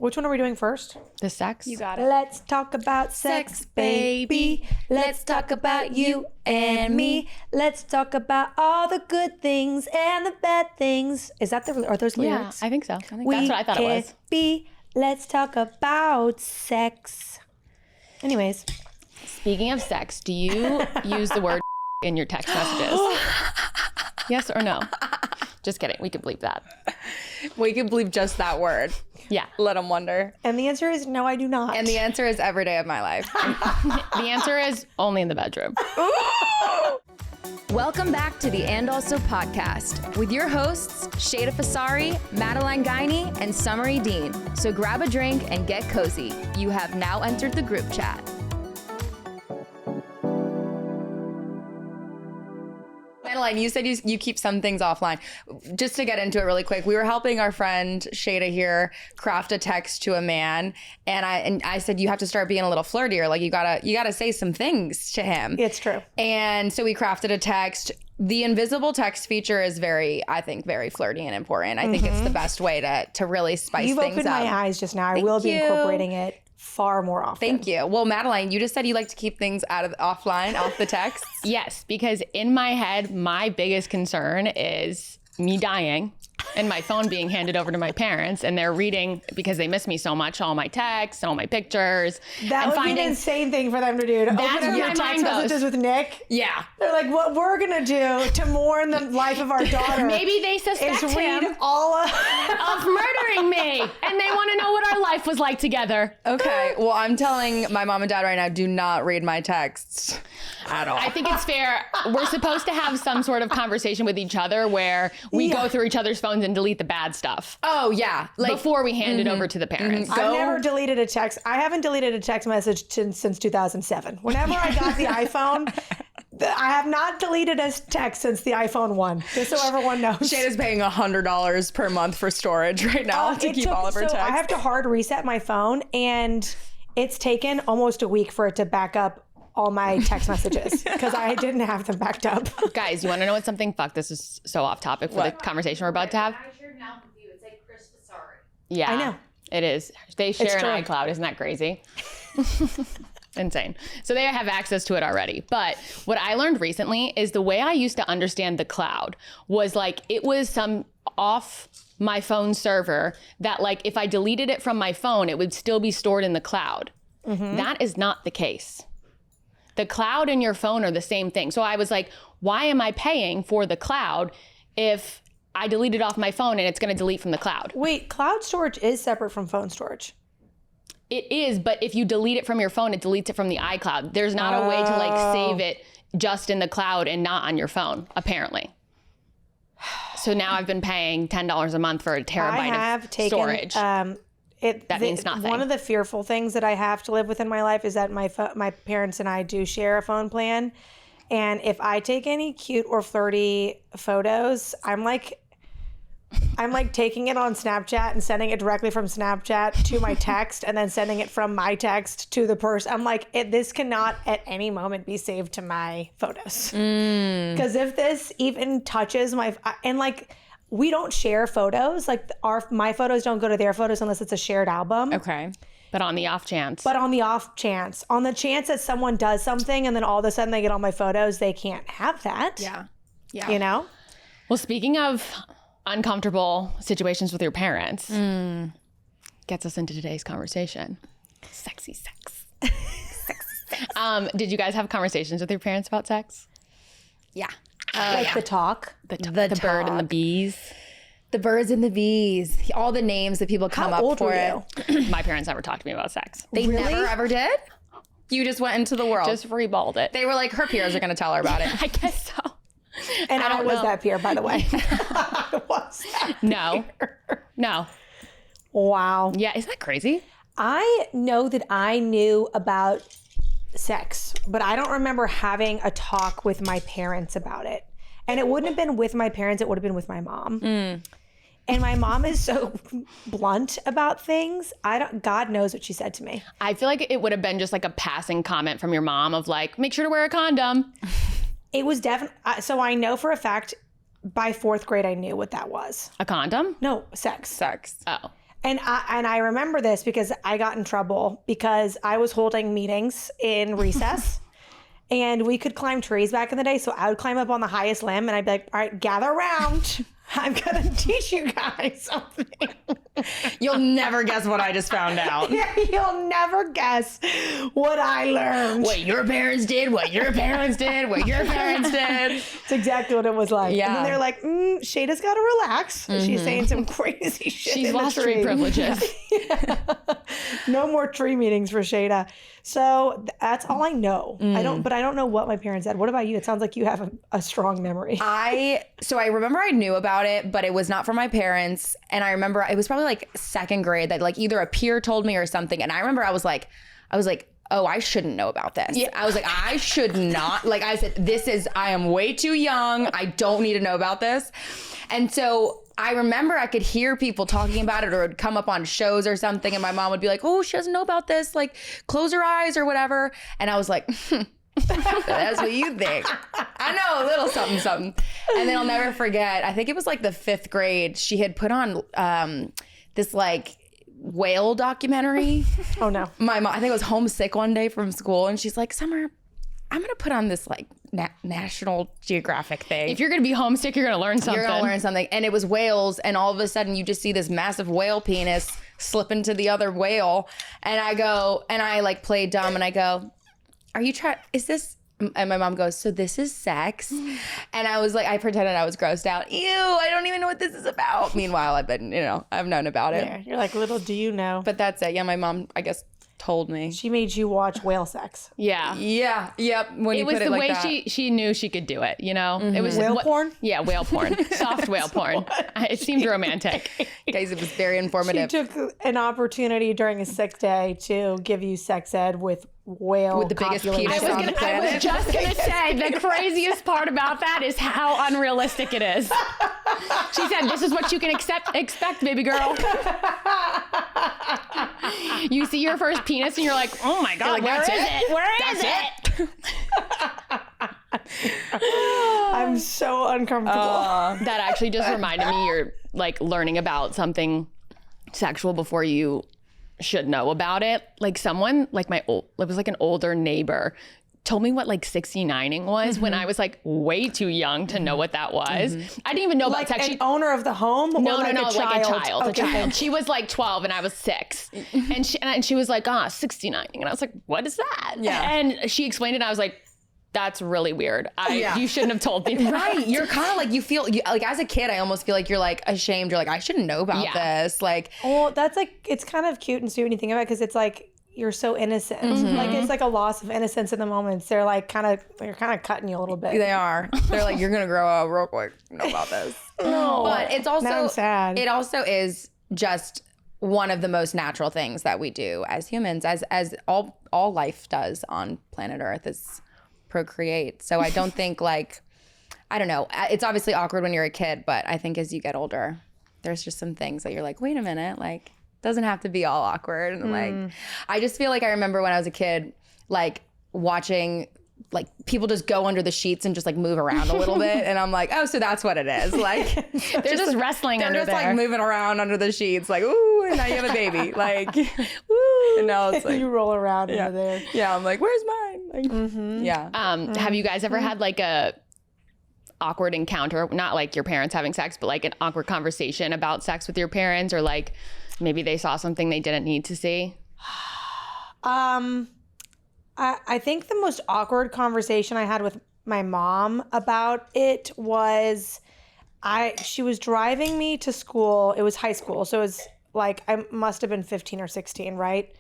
Which one are we doing first? The sex? You got it. Let's talk about sex, baby. Let's talk about you and me. Let's talk about all the good things and the bad things. Is that are those lyrics? Yeah, I think so. That's We what I thought it was. be. Let's talk about sex. Anyways. Speaking of sex, do you use the word in your text messages? Yes or no? Just kidding. We could bleep that. We could bleep just that word. Yeah. Let them wonder. And the answer is no, I do not. And the answer is every day of my life. The answer is only in the bedroom. Welcome back to the And Also podcast with your hosts, Sheyda Fasari, Madeline Guiney, and Summery Dean. So grab a drink and get cozy. You have now entered the group chat. Madeline, you said you keep some things offline. Just to get into it really quick, we were helping our friend Sheyda here craft a text to a man, and I said you have to start being a little flirtier. Like you gotta say some things to him. It's true. And so we crafted a text. The invisible text feature is I think very flirty and important. I think it's the best way to really spice You've things up. opened my eyes just now. I will be incorporating it far more often. Thank you. Well, Madeline, you just said you like to keep things out of offline, off the texts. Yes, because in my head, my biggest concern is me dying and my phone being handed over to my parents, and they're reading, because they miss me so much, all my texts, all my pictures. That would be an insane thing for them to do. To That's open up where your my text mind messages goes. with Nick. Yeah. They're like, what we're going to do to mourn the life of our daughter Maybe they suspect is read him all of... of murdering me, and they want to know what our life was like together. Okay. Well, I'm telling my mom and dad right now, do not read my texts at all. I think it's fair. We're supposed to have some sort of conversation with each other where we go through each other's phones and delete the bad stuff. Oh, yeah. Like Before we hand it over to the parents. I've never deleted a text. I haven't deleted a text message since 2007. Whenever I got the iPhone, I have not deleted a text since the iPhone 1, just so everyone knows. Sheyda's paying $100 per month for storage right now to keep all of her texts. I have to hard reset my phone, and it's taken almost a week for it to back up all my text messages because I didn't have them backed up. Guys, you want to know what something? Fuck, this is so off topic for the conversation we're about to have. I shared an album with you. It's like Chris Fasari. Yeah, I know. It is. They share true. an iCloud. Isn't that crazy? Insane. So they have access to it already. But what I learned recently is the way I used to understand the cloud was like it was some off my phone server that like if I deleted it from my phone, it would still be stored in the cloud. That is not the case. The cloud and your phone are the same thing. So I was like, why am I paying for the cloud if I delete it off my phone and it's going to delete from the cloud? Wait, cloud storage is separate from phone storage. It is, but if you delete it from your phone, it deletes it from the iCloud. There's not a way to like save it just in the cloud and not on your phone, apparently. So now I've been paying $10 a month for a terabyte of storage. That means nothing. One of the fearful things that I have to live with in my life is that my parents and I do share a phone plan. And if I take any cute or flirty photos, I'm like taking it on Snapchat and sending it directly from Snapchat to my text and then sending it from my text to the person. I'm like, this cannot at any moment be saved to my photos. Because if this even touches and like, we don't share photos. Like my photos don't go to their photos unless it's a shared album. Okay. But on the off chance. But on the off chance, on the chance that someone does something and then all of a sudden they get all my photos, they can't have that. Yeah. Yeah. You know? Well, speaking of uncomfortable situations with your parents, gets us into today's conversation. Sexy sex. Did you guys have conversations with your parents about sex? Yeah. The talk. The bird and the bees. The birds and the bees. All the names that people come How up old for were it. you? My parents never talked to me about sex. They never ever did? You just went into the world. Just freeballed it. They were like, her peers are going to tell her about it. I guess so. And I was that peer, by the way. I was that No. peer. No. Wow. Yeah, isn't that crazy? I know that I knew about sex, but I don't remember having a talk with my parents about it. And it wouldn't have been with my parents, it would have been with my mom. And my mom is so blunt about things. God knows what she said to me. I feel like it would have been just like a passing comment from your mom of like, make sure to wear a condom. It was definitely, so I know for a fact by 4th grade, I knew what that was. A condom? No, sex. Sex. Oh. And I remember this because I got in trouble because I was holding meetings in recess. And we could climb trees back in the day. So I would climb up on the highest limb and I'd be like, all right, gather around. I'm going to teach you guys something. You'll never guess what I just found out. Yeah, you'll never guess what I learned. What your parents did, what your parents did, what your parents did. It's exactly what it was like. Yeah. And then they're like, Sheyda's got to relax. She's saying some crazy shit. She's in the lost tree privileges. No more tree meetings for Sheyda. So that's all I know. I don't know what my parents said. What about you? It sounds like you have a strong memory. I remember I knew about it, but it was not from my parents. And I remember it was probably like second grade that like either a peer told me or something. And I remember I was like, oh, I shouldn't know about this. Yeah. I was like, I should not. Like I said, I am way too young. I don't need to know about this. And so I remember I could hear people talking about it or it would come up on shows or something. And my mom would be like, oh, she doesn't know about this. Like close her eyes or whatever. And I was like, that's what you think. I know, a little something, something. And then I'll never forget, I think it was like the 5th grade. She had put on this like whale documentary. Oh no. My mom, I think I was homesick one day from school. And she's like, Summer, I'm going to put on this like National Geographic thing. If you're going to be homesick, you're going to learn something. You're going to learn something. And it was whales. And all of a sudden you just see this massive whale penis slip into the other whale. And I like play dumb and I go, are you trying, is this, and my mom goes, so this is sex? And I was like, I pretended I was grossed out. Ew, I don't even know what this is about. Meanwhile, I've known about it. Yeah, you're like, little do you know. But that's it. Yeah, my mom, I guess, told me. She made you watch whale sex. Yeah. Yeah. Yep. When you It was put the it like way that. she knew she could do it, you know? It was Whale porn? Yeah, whale porn. Soft whale porn. It seemed romantic. Guys, it was very She informative. took an opportunity during a sick day to give you sex ed with whale With the biggest copulation. penis on the I planet. was just going to say, the craziest part about that is how unrealistic it is. She said, this is what you can expect, baby girl. You see your first penis and you're like, oh my God, where is it? Where is it? I'm so uncomfortable. That actually just reminded me you're like learning about something sexual before you should know about it. Like someone, like it was like an older neighbor told me what like 69ing was when I was like way too young to know what that was. I didn't even know Like about sex. an owner of the home? No, or like like a child. Okay. A child. She was like 12 and I was 6. And she was like, 69ing. And I was like, what is that? Yeah. And she explained it and I was like, that's really weird. You shouldn't have told me that. Right. You're kind of like, like as a kid, I almost feel like you're like ashamed. You're like, I shouldn't know about this. Like, Well, that's like, it's kind of cute and sweet when you think about it because it's like, you're so innocent. Like it's like a loss of innocence in the moments. They're like they're kind of cutting you a little bit. they are. They're like, you're going to grow up real quick. Know about this. No. But it's also, Now I'm sad. it also is just one of the most natural things that we do as humans, as all life does on planet Earth is procreate. So I don't think like, I don't know. It's obviously awkward when you're a kid, but I think as you get older, there's just some things that you're like, wait a minute, like, doesn't have to be all awkward. And like, I just feel like I remember when I was a kid, like watching like people just go under the sheets and just like move around a little bit. And I'm like, oh, so that's what it is. Like They're just wrestling they're under just there. like moving around under the sheets. Like, ooh, and now you have a baby. Like, woo. And now it's like, you roll around over there. yeah, I'm like, where's mine? Like, yeah. Have you guys ever had like a awkward encounter, not like your parents having sex, but like an awkward conversation about sex with your parents, or like maybe they saw something they didn't need to see? I think the most awkward conversation I had with my mom about it was she was driving me to school. It was high school. So it was like, I must have been 15 or 16, right?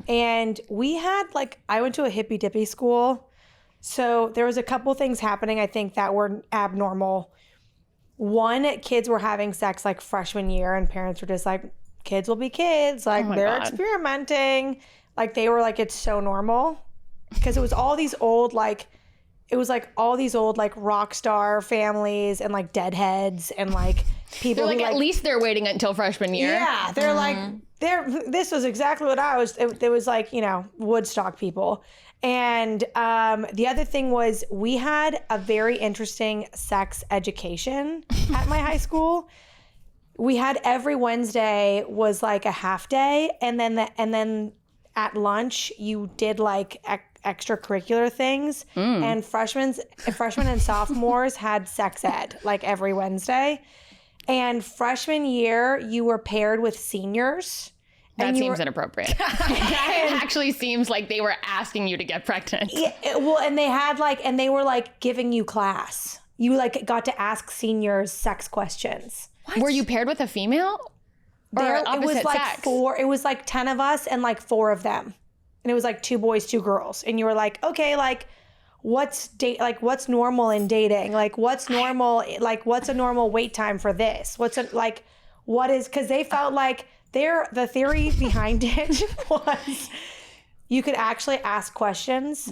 And we had I went to a hippy dippy school. So there was a couple things happening, I think, that were abnormal. One, kids were having sex like freshman year and parents were just like, kids will be kids. Like my they're God. experimenting. Like they were like, it's so normal. Because it was all these old all these old rock star families and like deadheads and like people They're like, who, at least they're waiting until freshman year. yeah, they're like this was exactly what I was. It was like, Woodstock people. And the other thing was we had a very interesting sex education at my high school. we had every Wednesday was like a half day, and then at lunch you did like extracurricular things, and freshmen and sophomores had sex ed like every Wednesday, and freshman year you were paired with seniors. That seems inappropriate. That actually seems like they were asking you to get pregnant. Yeah, well, and they were like giving you class. You like got to ask seniors sex questions. Were you paired with a female? Or opposite it was like sex? it was like 10 of us and like 4 of them. And it was like 2 boys, 2 girls. And you were like, okay, like what's normal in dating? Like what's normal? Like what's a normal wait time for this? What is, because they felt like the theory behind it was you could actually ask questions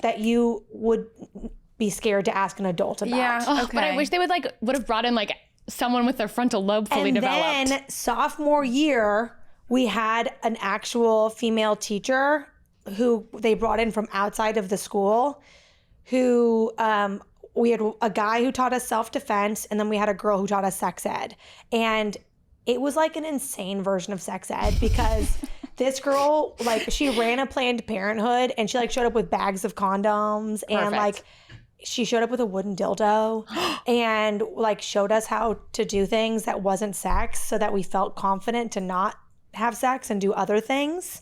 that you would be scared to ask an adult about. Yeah, okay. But I wish they would have brought in like someone with their frontal lobe fully developed. And then sophomore year, we had an actual female teacher who they brought in from outside of the school, who we had a guy who taught us self-defense, and then we had a girl who taught us sex ed. And it was like an insane version of sex ed because this girl, like, she ran a Planned Parenthood, and she like showed up with bags of condoms and like she showed up with a wooden dildo and like showed us how to do things that wasn't sex so that we felt confident to not have sex and do other things.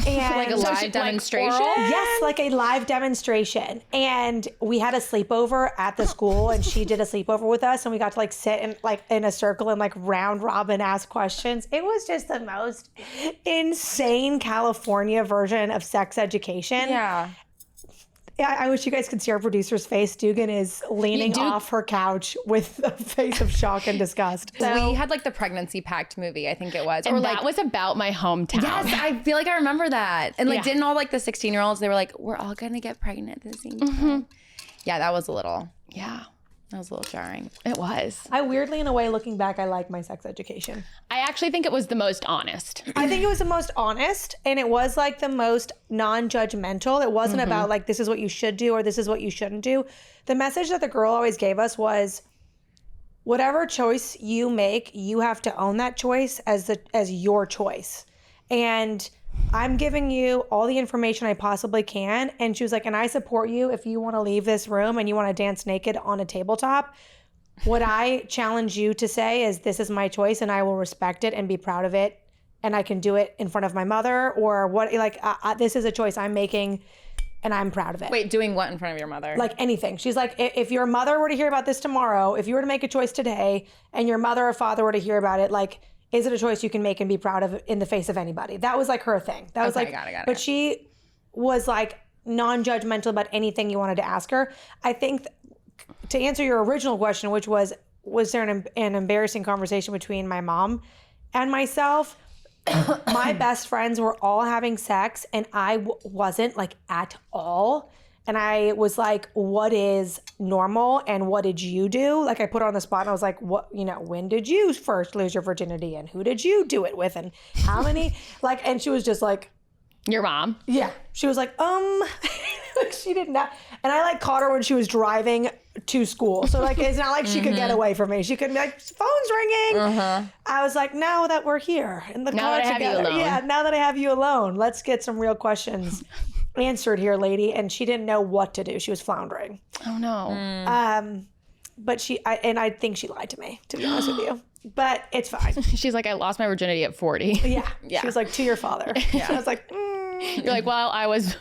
And Like a live demonstration? Yes, like a live demonstration. And we had a sleepover at the school, and she did a sleepover with us, and we got to like sit in a circle and like round robin ask questions. It was just the most insane California version of sex education. Yeah. I wish you guys could see our producer's face. Dugan is leaning off her couch with a face of shock and disgust. We had like the Pregnancy Pact movie, I think it was. And that was about my hometown. Yes, I feel like I remember that. And like, didn't all like the 16-year-olds, they were like, we're all gonna get pregnant at the same time. Yeah, that was a little jarring. It was. I weirdly, in a way, looking back, I like my sex education. I actually think it was the most honest. I think it was the most honest, and it was like the most non-judgmental. It wasn't about like, this is what you should do or this is what you shouldn't do. The message that the girl always gave us was, whatever choice you make, you have to own that choice as your choice. And I'm giving you all the information I possibly can. And she was like, and I support you if you want to leave this room and you want to dance naked on a tabletop. What I challenge you to say is, this is my choice and I will respect it and be proud of it. And I can do it in front of my mother, or what, like, this is a choice I'm making and I'm proud of it. Wait, doing what in front of your mother? Like anything. She's like, if your mother were to hear about this tomorrow, if you were to make a choice today and your mother or father were to hear about it, like, is it a choice you can make and be proud of in the face of anybody? That was like her thing. That was like, got it. But she was like non-judgmental about anything you wanted to ask her. I think to answer your original question, which was there an embarrassing conversation between my mom and myself? My best friends were all having sex and I wasn't, like, at all. And I was like, what is normal and what did you do? Like, I put her on the spot and I was like, what, when did you first lose your virginity and who did you do it with and how many? Like, and she was just like, your mom? Yeah. She was like, like, she did not. And I like caught her when she was driving to school. So like, it's not like she could get away from me. She could be like, phone's ringing. I was like, now that we're here in the car together. Now that I have you alone, let's get some real questions answered here, lady. And she didn't know what to do. She was floundering. Oh no. But I think she lied to me, to be honest with you. But it's fine. She's like, I lost my virginity at 40. Yeah. She was like, to your father. Yeah. I was like, You're like, well, I was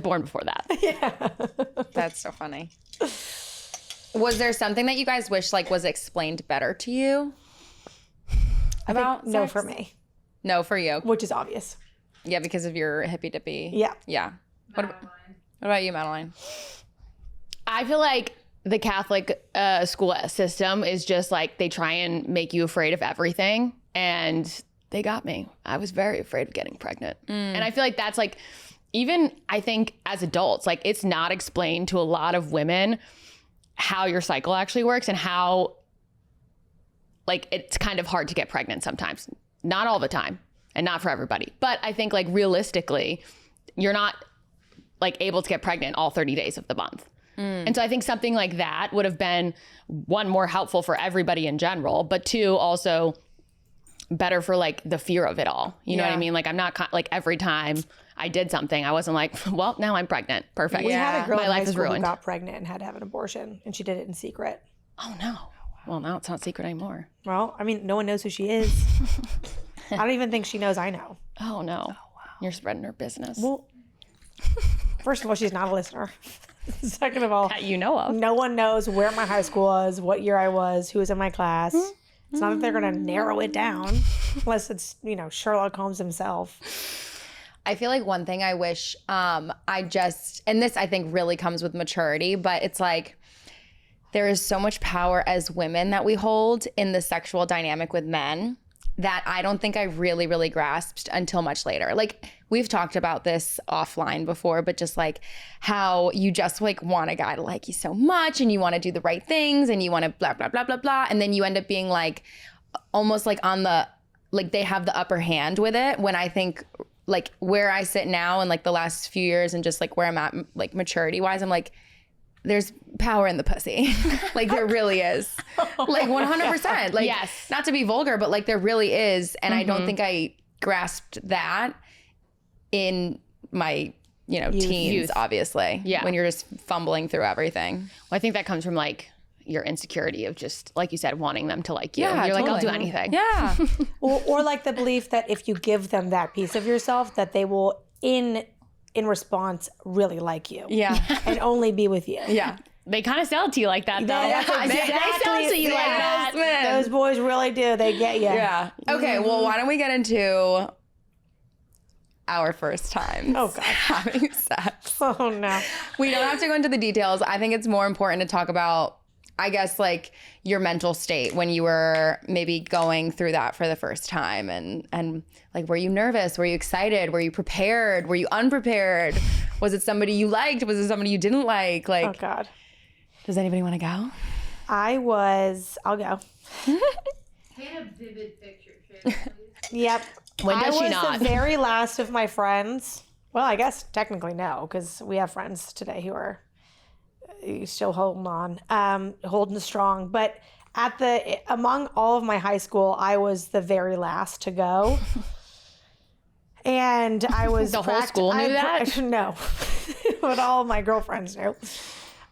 born before that. Yeah. That's so funny. Was there something that you guys wish like was explained better to you about no sex? for me. No for you. Which is obvious. Yeah, because of your hippy dippy. Yeah. Yeah. What about you, Madeline? I feel like the Catholic school system is just like, they try and make you afraid of everything. And they got me. I was very afraid of getting pregnant. And I feel like that's like, even I think as adults, like, it's not explained to a lot of women how your cycle actually works and how, like, it's kind of hard to get pregnant sometimes. Not all the time and not for everybody. But I think, like, realistically, you're not like able to get pregnant all 30 days of the month. And so I think something like that would have been, one, more helpful for everybody in general, but two, also better for like the fear of it all. You know what I mean? Like I'm not like every time I did something, I wasn't like, well, now I'm pregnant. Perfect. We had a girl My in high life is school who ruined. got pregnant and had to have an abortion, and she did it in secret. Oh no. Well, now it's not secret anymore. Well, I mean, no one knows who she is. I don't even think she knows I know. Oh no. You're spreading her business. Well, first of all, she's not a listener. Second of all, That you know of. no one knows where my high school was, what year I was, who was in my class. It's not that they're going to narrow it down unless it's, Sherlock Holmes himself. I feel like one thing I wish and this I think really comes with maturity, but it's like there is so much power as women that we hold in the sexual dynamic with men that I don't think I really, really grasped until much later. Like we've talked about this offline before, but just like how you just like want a guy to like you so much and you want to do the right things and you want to blah, blah, blah, blah, blah. And then you end up being like almost like they have the upper hand with it, when I think like where I sit now and like the last few years and just like where I'm at like maturity wise, I'm like, there's power in the pussy. Like there really is. Like 100%. Like yes. Not to be vulgar, but like there really is. And I don't think I grasped that in my, teens, obviously. Yeah. When you're just fumbling through everything. Well, I think that comes from like your insecurity of just, like you said, wanting them to like you. Yeah, You're like, I'll do totally. anything. Yeah. Or like the belief that if you give them that piece of yourself, that they will, in response, really like you. Yeah. And only be with you. Yeah. They kind of sell it to you like that, though. That's They sell it to you like that. Man. Those boys really do. They get you. Yeah. Okay, well, why don't we get into our first time Oh, God. having sex? Oh, no. We don't have to go into the details. I think it's more important to talk about, I guess, like your mental state when you were maybe going through that for the first time, and like, were you nervous? Were you excited? Were you prepared? Were you unprepared? Was it somebody you liked? Was it somebody you didn't like? Like, Oh, God. does anybody want to go? I'll go. Paint a vivid picture, Sheyda, please. Yep. When does I she was not? the very last of my friends. Well, I guess technically no, because we have friends today who are still holding on, holding strong. But among all of my high school, I was the very last to go. And I was The whole school knew that? No, but all of my girlfriends knew.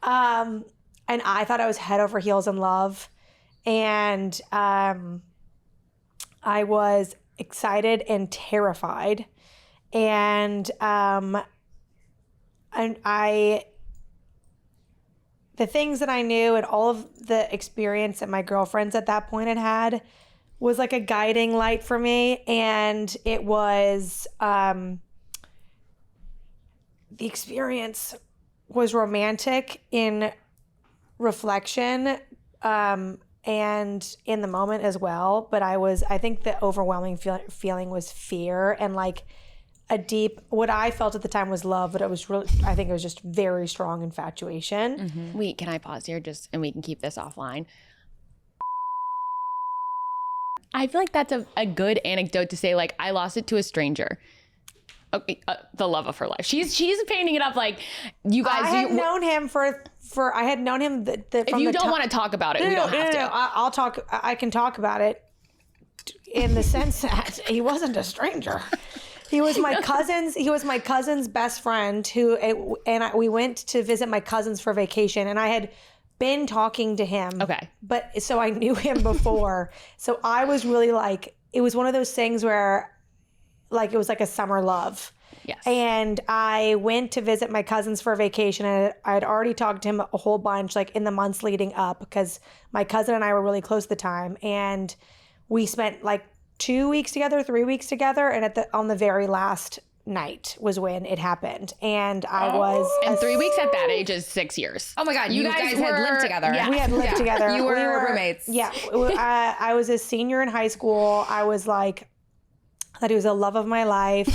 And I thought I was head over heels in love, and I was excited and terrified, and the things that I knew and all of the experience that my girlfriends at that point had was like a guiding light for me. And it was, the experience was romantic in reflection, and in the moment as well. But I think the overwhelming feeling was fear, and like what I felt at the time was love, but it was really, I think it was just very strong infatuation. Wait, can I pause here and we can keep this offline? I feel like that's a good anecdote to say, like, I lost it to a stranger. Okay, the love of her life. She's painting it up like you guys. I had known him I had known him if you don't want to talk about it, we don't have to. I'll talk. I can talk about it in the sense that he wasn't a stranger. He was my cousin's. He was my cousin's best friend we went to visit my cousins for vacation, and I had been talking to him. Okay. But so I knew him before. So I was really like, it was one of those things where like it was like a summer love. Yes. And I went to visit my cousins for vacation, and I had already talked to him a whole bunch like in the months leading up, because my cousin and I were really close at the time, and we spent like 2 weeks together, 3 weeks together, and on the very last night was when it happened. And I was And 3 weeks at that age is 6 years. Oh my God, you guys had lived together. Yeah. we had lived together. You were roommates. Yeah. I was a senior in high school. I was like, I thought he was the love of my life.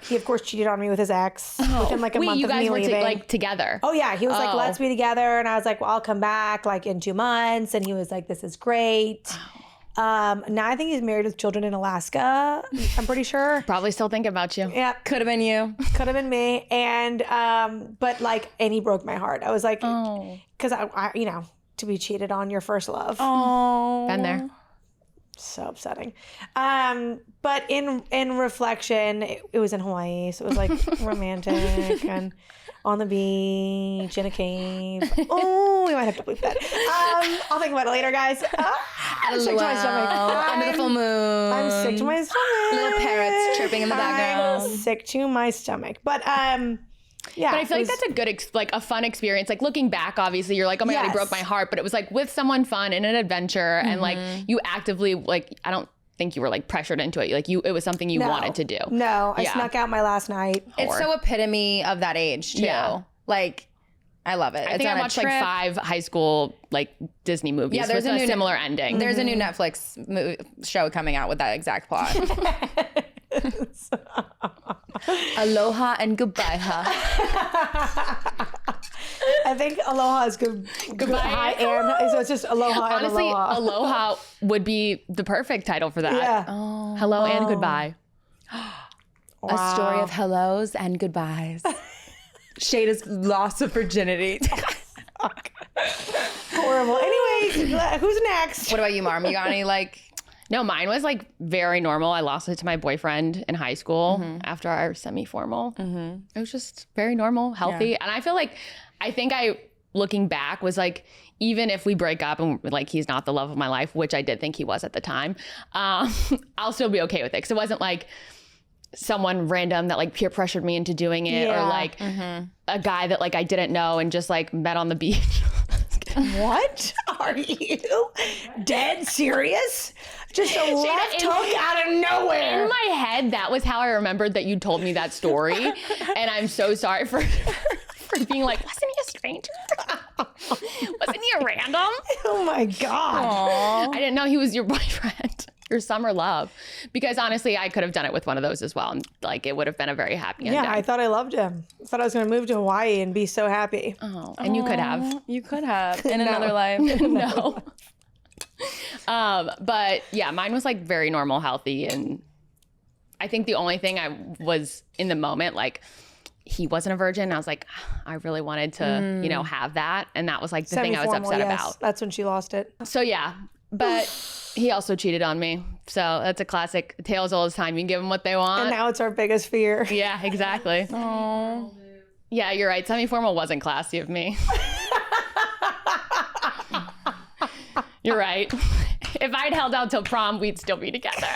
He of course cheated on me with his ex within like a month you of guys me were leaving. together. Oh yeah, he was like, Oh. let's be together, and I was like, well, I'll come back like in 2 months, and he was like, this is great. Now I think he's married with children in Alaska. I'm pretty sure. Probably still thinking about you. Yeah, Could have been you. could have been me. And but like, and he broke my heart. I was like, because I to be cheated on your first love. Oh. Been there. So upsetting. But in reflection, it was in Hawaii, so it was like romantic and on the beach in a cave. Oh, we might have to bleep that. I'll think about it later, guys. I'm sick to my stomach. Under the full moon. I'm sick to my stomach. Little parrots chirping in the background. I'm sick to my stomach. But yeah. But I feel like that's a good, a fun experience. Like looking back, obviously, you're like, oh my God, he broke my heart. But it was like with someone fun in an adventure, and like you actively, like, I don't think you were like pressured into it. Like it was something you wanted to do. No, I snuck out my last night. It's so epitome of that age too. Yeah. Like, I love it. I think I watched like 5 high school like Disney movies. Yeah, there's with a new similar ending. There's a new Netflix show coming out with that exact plot. Aloha and goodbye, huh? I think aloha is good. Goodbye and so it's just aloha. Honestly, and aloha. Aloha would be the perfect title for that. Yeah. Hello and goodbye. A story of hellos and goodbyes. Sheyda's loss of virginity. Horrible. Anyways, who's next? What about you, Marm? You got any like? No, mine was like very normal. I lost it to my boyfriend in high school after our semi-formal. It was just very normal, healthy. And I feel like, looking back, was like, even if we break up and like he's not the love of my life, which I did think he was at the time, I'll still be okay with it. Because it wasn't like someone random that like peer pressured me into doing it, or like a guy that like I didn't know and just like met on the beach. What? Are you dead serious? Just a left hook out of nowhere. In my head, that was how I remembered that you told me that story. And I'm so sorry for being like, wasn't he a stranger? Wasn't he a random? Oh my God. I didn't know he was your boyfriend, your summer love. Because honestly, I could have done it with one of those as well. And like, it would have been a very happy ending. Yeah, I thought I loved him. I thought I was going to move to Hawaii and be so happy. Oh, and you could have. You could have in another life. No. But yeah, mine was like very normal, healthy. And I think the only thing I was in the moment, like, he wasn't a virgin. I was like, I really wanted to, have that. And that was like the thing I was upset about. That's when she lost it. So yeah, but he also cheated on me. So that's a classic tale as old as time. You can give them what they want. And now it's our biggest fear. Yeah, exactly. Oh. Yeah, you're right. Semi-formal wasn't classy of me. You're right. If I'd held out till prom, we'd still be together.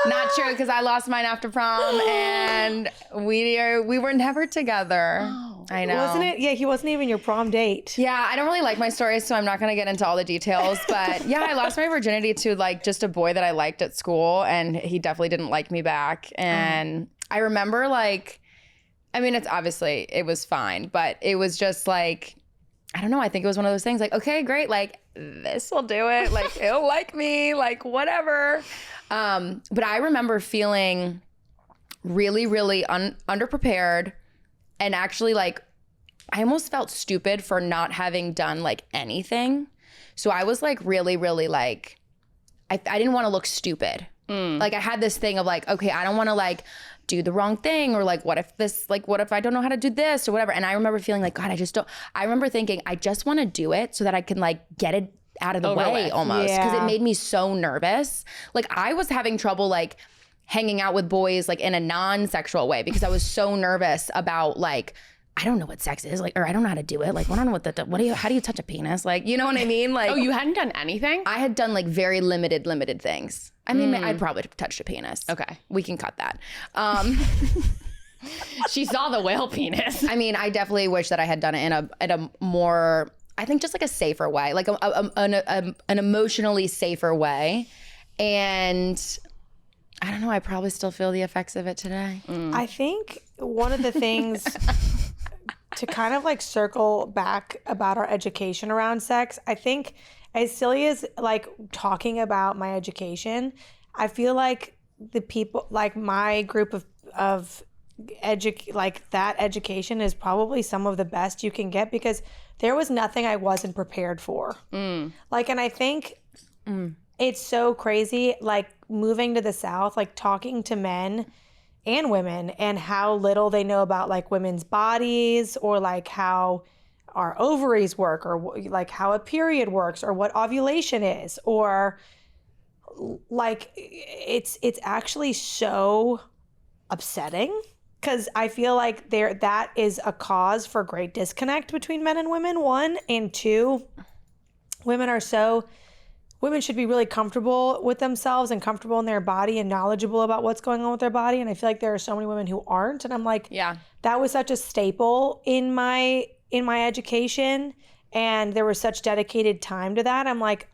Not true, because I lost mine after prom, and we were never together. Oh. I know. Wasn't it? Yeah, he wasn't even your prom date. Yeah, I don't really like my stories, so I'm not going to get into all the details. But yeah, I lost my virginity to like just a boy that I liked at school, and he definitely didn't like me back. And I remember like, I mean, it was fine, but it was just like, I don't know. I think it was one of those things like, okay, great. Like, this will do it. Like, he'll like me, like whatever. But I remember feeling really, really underprepared, and actually like, I almost felt stupid for not having done like anything. So I was like really, really like, I didn't want to look stupid. Like I had this thing of like, okay, I don't want to like do the wrong thing, or like, what if I don't know how to do this or whatever. And I remember feeling like, God, I remember thinking, I just want to do it so that I can like get it out of the way almost. Because it made me so nervous. Like I was having trouble like hanging out with boys like in a non-sexual way, because I was so nervous about like, I don't know what sex is, like, or I don't know how to do it. Like, I don't know how do you touch a penis? Like, you know what I mean? Like, Oh, you hadn't done anything? I had done like very limited things. I mean, I'd probably touched a penis. Okay. We can cut that. She saw the whale penis. I mean, I definitely wish that I had done it in a more, I think just like a safer way, like an emotionally safer way. And I don't know, I probably still feel the effects of it today. I think one of the things to kind of like circle back about our education around sex, I think as silly as like talking about my education, I feel like the people, like my group of like that education is probably some of the best you can get, because there was nothing I wasn't prepared for. Like, and I think it's so crazy, like moving to the South, like talking to men and women and how little they know about like women's bodies or like how our ovaries work or like how a period works or what ovulation is, or like it's actually so upsetting because I feel like that is a cause for great disconnect between men and women, one, and two, women should be really comfortable with themselves and comfortable in their body and knowledgeable about what's going on with their body. And I feel like there are so many women who aren't. And I'm like, Yeah. that was such a staple in my education. And there was such dedicated time to that. I'm like,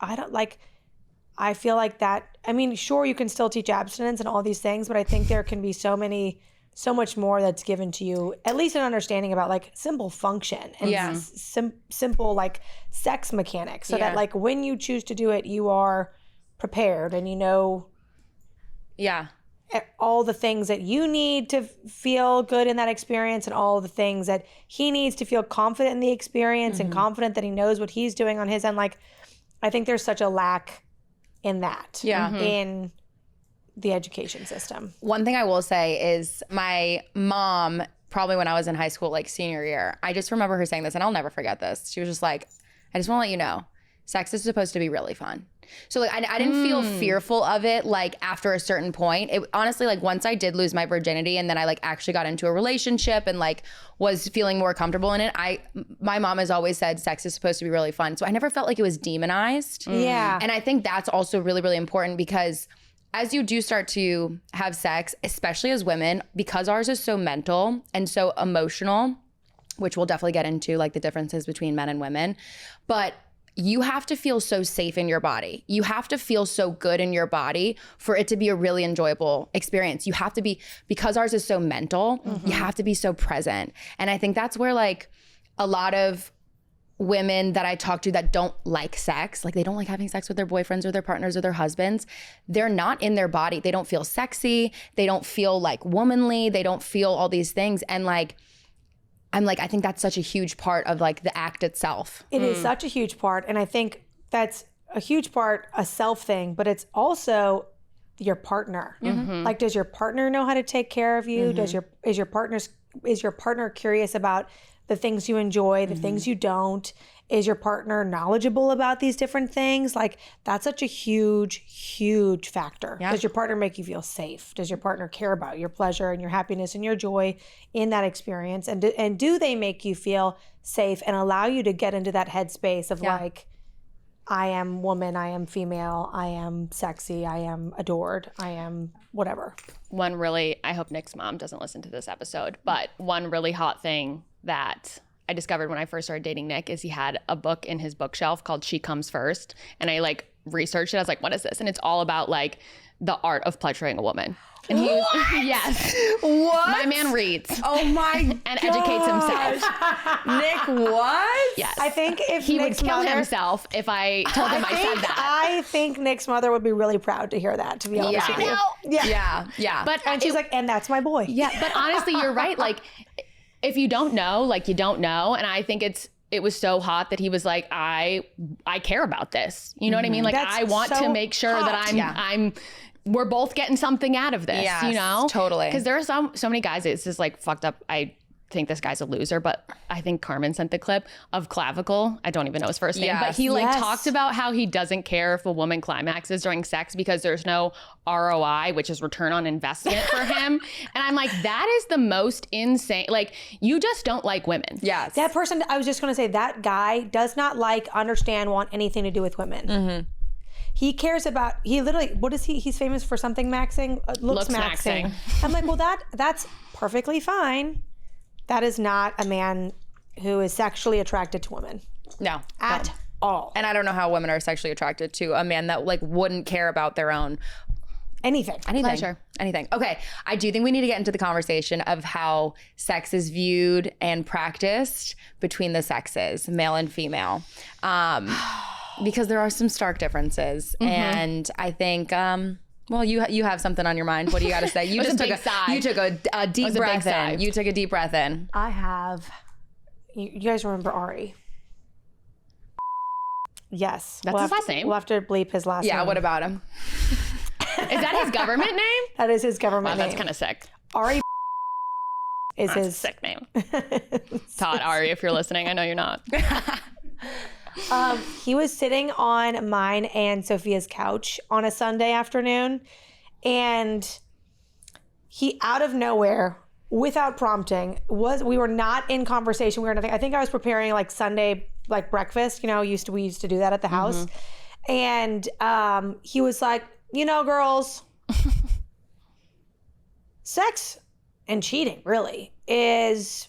I feel like that, I mean, sure, you can still teach abstinence and all these things, but I think there can be so much more that's given to you, at least an understanding about like simple function and simple like sex mechanics, so that like when you choose to do it, you are prepared and you know all the things that you need to feel good in that experience and all the things that he needs to feel confident in the experience and confident that he knows what he's doing on his end. Like, I think there's such a lack in that in the education system. One thing I will say is my mom, probably when I was in high school, like senior year, I just remember her saying this, and I'll never forget this. She was just like, I just want to let you know, sex is supposed to be really fun. So like I didn't feel fearful of it like after a certain point. It honestly, like once I did lose my virginity and then I like actually got into a relationship and like was feeling more comfortable in it, my mom has always said sex is supposed to be really fun. So I never felt like it was demonized. Yeah. And I think that's also really, really important because as you do start to have sex, especially as women, because ours is so mental and so emotional, which we'll definitely get into like the differences between men and women, but you have to feel so safe in your body. You have to feel so good in your body for it to be a really enjoyable experience. You have to be, because ours is so mental, you have to be so present. And I think that's where like a lot of women that I talk to that don't like sex, like they don't like having sex with their boyfriends or their partners or their husbands, they're not in their body. They don't feel sexy. They don't feel like womanly. They don't feel all these things. And like, I'm like, I think that's such a huge part of like the act itself. It is such a huge part. And I think that's a huge part, a self thing, but it's also your partner. Like, does your partner know how to take care of you? Is your partner curious about the things you enjoy, the things you don't? Is your partner knowledgeable about these different things? Like, that's such a huge, huge factor. Yeah. Does your partner make you feel safe? Does your partner care about your pleasure and your happiness and your joy in that experience? And do they make you feel safe and allow you to get into that headspace of like, I am woman, I am female, I am sexy, I am adored, I am whatever. One really, I hope Nick's mom doesn't listen to this episode, but one really hot thing that I discovered when I first started dating Nick is he had a book in his bookshelf called She Comes First. And I like researched it. I was like, what is this? And it's all about like the art of pleasuring a woman. And he was, yes. What? My man reads. Oh my and educates himself. Nick, what? Yes. I think if he Nick's would kill mother, himself if I told him I said that. I think Nick's mother would be really proud to hear that, to be honest with you. Yeah. But And she's like, and that's my boy. yeah, but honestly, you're right. Like, if you don't know, like you don't know. And I think it was so hot that he was like, I care about this. You know what I mean? Like, That's I want so to make sure hot. that we're both getting something out of this, Yes, you know? totally. Because there are so many guys, it's just like fucked up. I think this guy's a loser, but I think Carmen sent the clip of Clavicle. I don't even know his first name, but he like talked about how he doesn't care if a woman climaxes during sex because there's no ROI, which is return on investment for him. And I'm like, that is the most insane. Like, you just don't like women. Yes. That person, I was just going to say, that guy does not like, understand, want anything to do with women. He cares about, he literally, what is he? He's famous for something maxing? Looks maxing. I'm like, well, that's perfectly fine. That is not a man who is sexually attracted to women. No. At all. And I don't know how women are sexually attracted to a man that like wouldn't care about their own anything. Pleasure. Anything. Okay. I do think we need to get into the conversation of how sex is viewed and practiced between the sexes, male and female. Because there are some stark differences. And I think well, you have something on your mind. What do you got to say? You just took a deep breath in. You took a deep breath in. I have, you guys remember Ari? Yes. That's his last name? We'll have to bleep his last name. Yeah, what about him? Is that his government name? That is his government Wow, name. that's kind of sick. Ari is That's a his sick name. Todd, Ari, if you're listening, I know you're not. He was sitting on mine and Sophia's couch on a Sunday afternoon, and he, out of nowhere, without prompting, we were not in conversation. We were nothing. I think I was preparing like Sunday like breakfast. You know, we used to do that at the house, and he was like, you know, girls, sex and cheating really is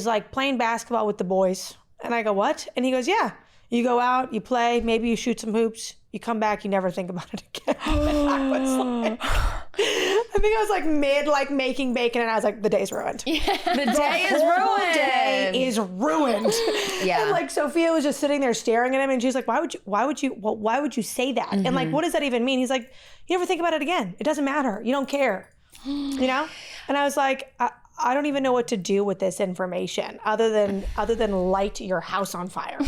like playing basketball with the boys. And I go, what? And he goes, yeah. You go out, you play, maybe you shoot some hoops, you come back, you never think about it again. And I was like, I think I was like mid like making bacon, and I was like, the day's ruined. The day is whole ruined. day is ruined. Yeah. And like Sophia was just sitting there staring at him, and she's like, why would you say that? And like, what does that even mean? He's like, you never think about it again. It doesn't matter. You don't care. You know? And I was like, I don't even know what to do with this information other than light your house on fire.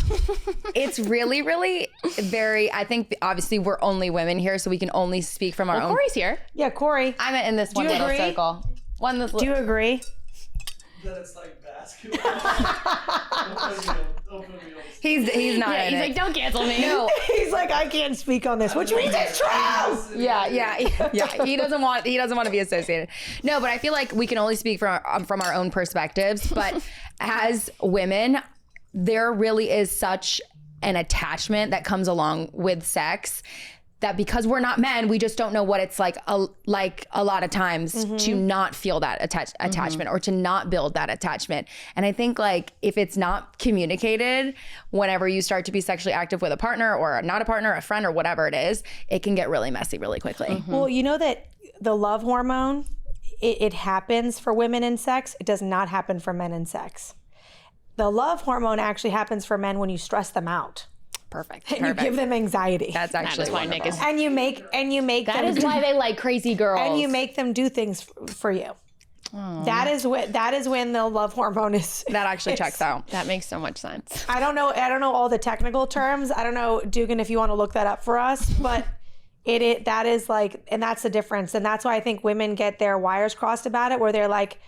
It's really, really very, I think obviously we're only women here, so we can only speak from our own. Corey's here. Yeah, Corey. I'm in this one you little agree? circle. Do you agree? That it's like basketball. He's not Yeah, in he's it. like, don't cancel me. No. He's like, I can't speak on this, which means it's true. Yeah. He doesn't want to be associated. No, but I feel like we can only speak from our own perspectives. But as women, there really is such an attachment that comes along with sex that because we're not men, we just don't know what it's like a lot of times to not feel that attachment or to not build that attachment. And I think like if it's not communicated whenever you start to be sexually active with a partner or not a partner, a friend or whatever it is, it can get really messy really quickly. Well, you know that the love hormone, it happens for women in sex. It does not happen for men in sex. The love hormone actually happens for men when you stress them out. Perfect. And you give them anxiety. That's actually why Nick is. and you make That them is why they like crazy girls. and you make them do things for you. That is when the love hormone is. that actually checks out. That makes so much sense. I don't know all the technical terms. I don't know, Dugan, if you want to look that up for us, but that is like, and that's the difference. And that's why I think women get their wires crossed about it, where they're like,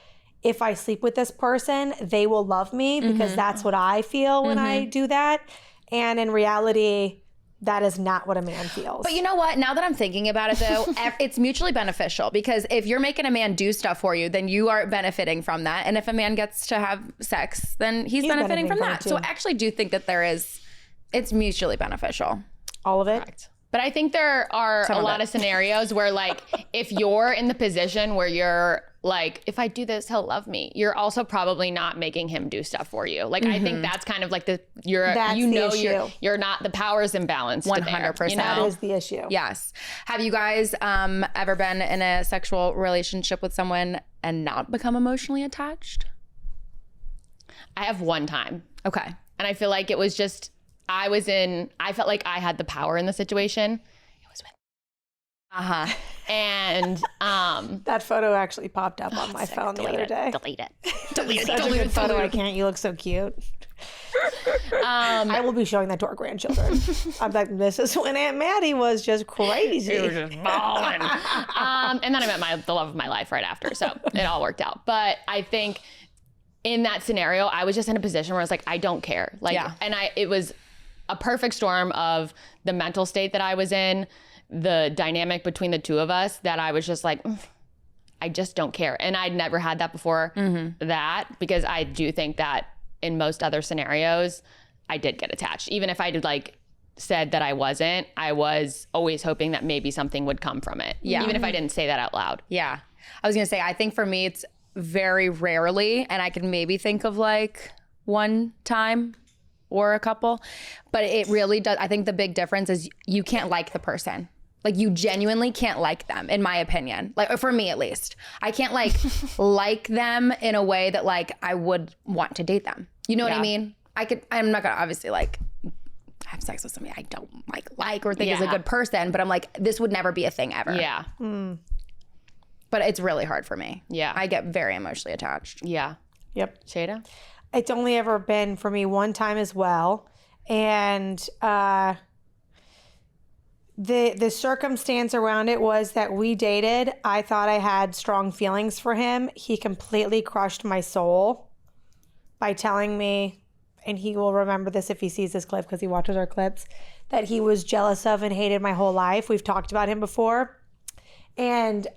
if I sleep with this person, they will love me because that's what I feel when I do that. And in reality, that is not what a man feels. But you know what? Now that I'm thinking about it though, it's mutually beneficial because if you're making a man do stuff for you, then you are benefiting from that. And if a man gets to have sex, then he's benefiting from that. it So I too. actually do think that it's mutually beneficial. All of it. But I think there are a lot of scenarios where like, if you're in the position where you're like, if I do this, he'll love me, you're also probably not making him do stuff for you. Like, I think that's kind of like That's the issue. you're not, the power's imbalanced. 100%. You know? That is the issue. Yes. Have you guys ever been in a sexual relationship with someone and not become emotionally attached? I have one time. Okay. And I feel like it was just, I felt like I had the power in the situation. It was with Uh-huh. And That photo actually popped up on my phone the other day. delete it. Such a good photo. I can't. You look so cute. I will be showing that to our grandchildren. I'm like, this is when Aunt Maddie was just crazy. Just balling. And then I met the love of my life right after, so it all worked out. But I think in that scenario, I was just in a position where I was like, I don't care. Like, Yeah. and it was a perfect storm of the mental state that I was in, the dynamic between the two of us, that I was just like, I just don't care. And I'd never had that before that, because I do think that in most other scenarios, I did get attached. Even if I did like said that I wasn't, I was always hoping that maybe something would come from it. Yeah. Even if I didn't say that out loud. Yeah. I was going to say, I think for me, it's very rarely, and I can maybe think of like one time or a couple, but it really does. I think the big difference is you can't like the person. Like, you genuinely can't like them, in my opinion. Like, for me at least. I can't like like them in a way that like I would want to date them. You know what I mean? I'm not gonna obviously like have sex with somebody I don't like or think is a good person, but I'm like, this would never be a thing ever. Yeah. But it's really hard for me. Yeah. I get very emotionally attached. Yeah. Yep. Sheyda? It's only ever been for me one time as well. And the circumstance around it was that we dated. I thought I had strong feelings for him. He completely crushed my soul by telling me, and he will remember this if he sees this clip because he watches our clips, that he was jealous of and hated my whole life. We've talked about him before. And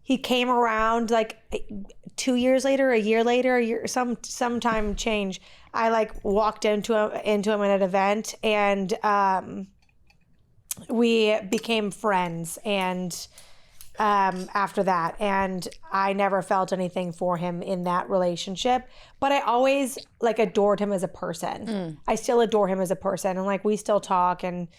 he came around like 2 years later, a year later, sometime change. I like walked into him at an event, and we became friends. And after that, and I never felt anything for him in that relationship, but I always like adored him as a person. I still adore him as a person, and like we still talk and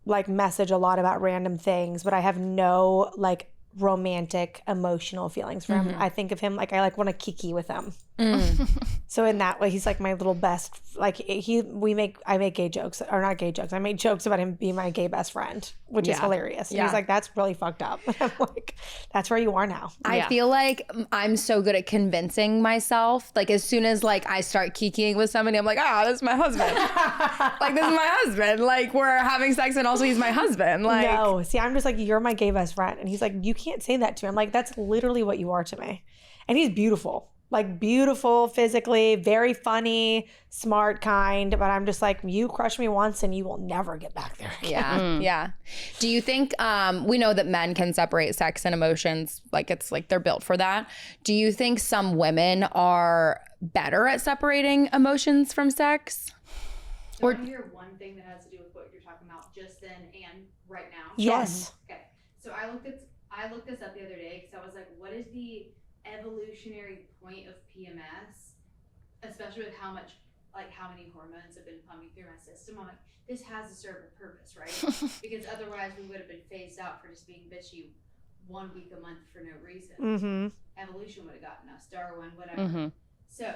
like message a lot about random things, but I have no like romantic emotional feelings for him. I think of him like I like want to kiki with him. So in that way, he's like my little best. Like I make gay jokes, or not gay jokes. I make jokes about him being my gay best friend, which is hilarious. And he's like, that's really fucked up. I'm like, that's where you are now. I feel like I'm so good at convincing myself. Like as soon as like I start kikiing with somebody, I'm like, this is my husband. Like this is my husband. Like we're having sex, and also he's my husband. Like no, see, I'm just like, you're my gay best friend, and he's like, you can't say that to me. I'm like, that's literally what you are to me. And he's beautiful. Like beautiful physically, very funny, smart, kind. But I'm just like, you crushed me once and you will never get back there again. Yeah. Do you think, we know that men can separate sex and emotions, like it's like they're built for that. Do you think some women are better at separating emotions from sex? So I want to hear one thing that has to do with what you're talking about just then and right now. Yes. Okay. So I looked this up the other day because I was like, what is the evolutionary point of PMS, especially with how many hormones have been pumping through my system? I'm like, this has to serve a purpose, right? Because otherwise we would have been phased out for just being bitchy 1 week a month for no reason. Evolution would have gotten us, Darwin, whatever. So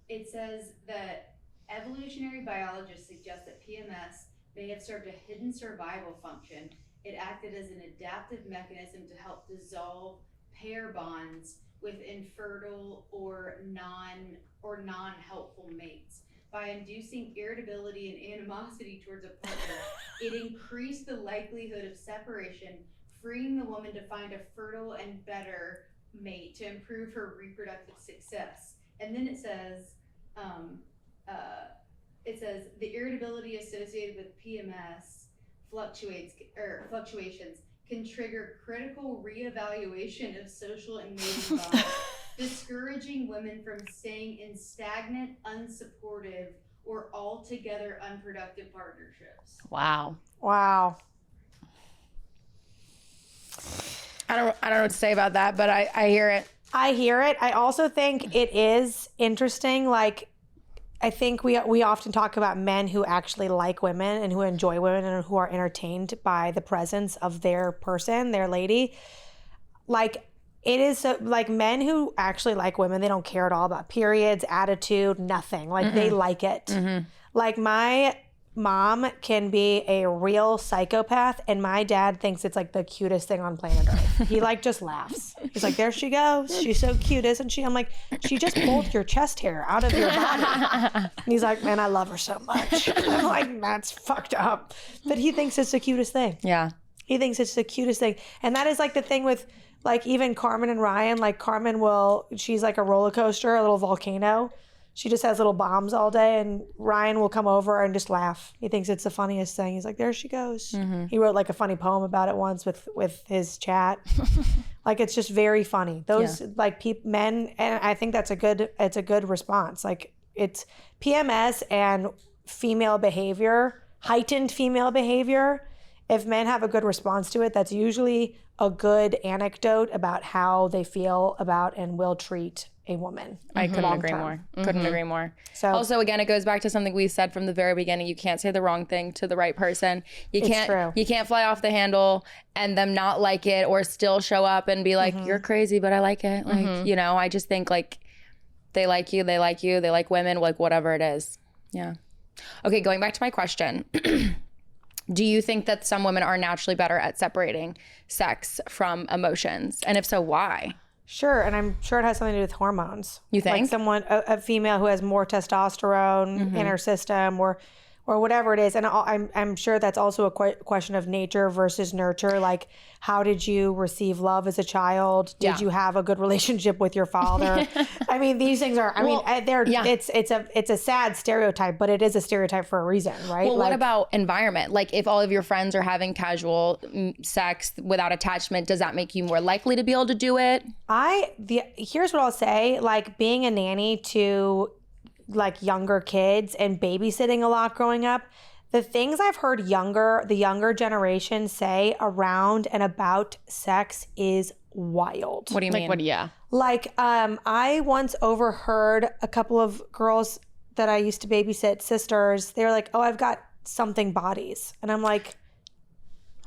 it says that evolutionary biologists suggest that PMS may have served a hidden survival function. It acted as an adaptive mechanism to help dissolve pair bonds with infertile or non-helpful mates. By inducing irritability and animosity towards a partner, it increased the likelihood of separation, freeing the woman to find a fertile and better mate to improve her reproductive success. And then it says the irritability associated with PMS fluctuations can trigger critical reevaluation of social and mating bonds, discouraging women from staying in stagnant, unsupportive, or altogether unproductive partnerships. Wow. I don't know what to say about that, but I hear it. I hear it. I also think it is interesting. Like, I think we often talk about men who actually like women and who enjoy women and who are entertained by the presence of their person, their lady. Like, it is so, like men who actually like women, they don't care at all about periods, attitude, nothing. Like they like it. Like my mom can be a real psychopath, and my dad thinks it's like the cutest thing on planet Earth. He like just laughs. He's like, there she goes. She's so cute, isn't she? I'm like, she just pulled your chest hair out of your body. And he's like, man, I love her so much. I'm like, that's fucked up. But he thinks it's the cutest thing. Yeah. He thinks it's the cutest thing. And that is like the thing with like even Carmen and Ryan. Like Carmen she's like a roller coaster, a little volcano. She just has little bombs all day, and Ryan will come over and just laugh. He thinks it's the funniest thing. He's like, there she goes. He wrote like a funny poem about it once with his chat. Like, it's just very funny. Those like men, and I think it's a good response. Like, it's PMS and female behavior, heightened female behavior. If men have a good response to it, that's usually a good anecdote about how they feel about and will treat a woman. I couldn't agree more. Couldn't agree more. So also, again, it goes back to something we said from the very beginning. You can't say the wrong thing to the right person. You can't fly off the handle and them not like it or still show up and be like, you're crazy, but I like it. Like, you know, I just think like they like you, they like women, like whatever it is. Yeah. Okay, going back to my question. Do you think that some women are naturally better at separating sex from emotions? And if so, why? Sure, and I'm sure it has something to do with hormones. You think? Like someone, a female who has more testosterone in her system, or whatever it is. And I'm sure that's also a question of nature versus nurture. Like, how did you receive love as a child? Did you have a good relationship with your father? I mean, these things are. It's a sad stereotype, but it is a stereotype for a reason, right? Well, what about environment? Like, if all of your friends are having casual sex without attachment, does that make you more likely to be able to do it? Here's what I'll say. Like, being a nanny to like younger kids and babysitting a lot growing up, the things I've heard the younger generation say around and about sex is wild. What do you mean? Like, I once overheard a couple of girls that I used to babysit, sisters, they were like, oh, I've got something bodies. And I'm like,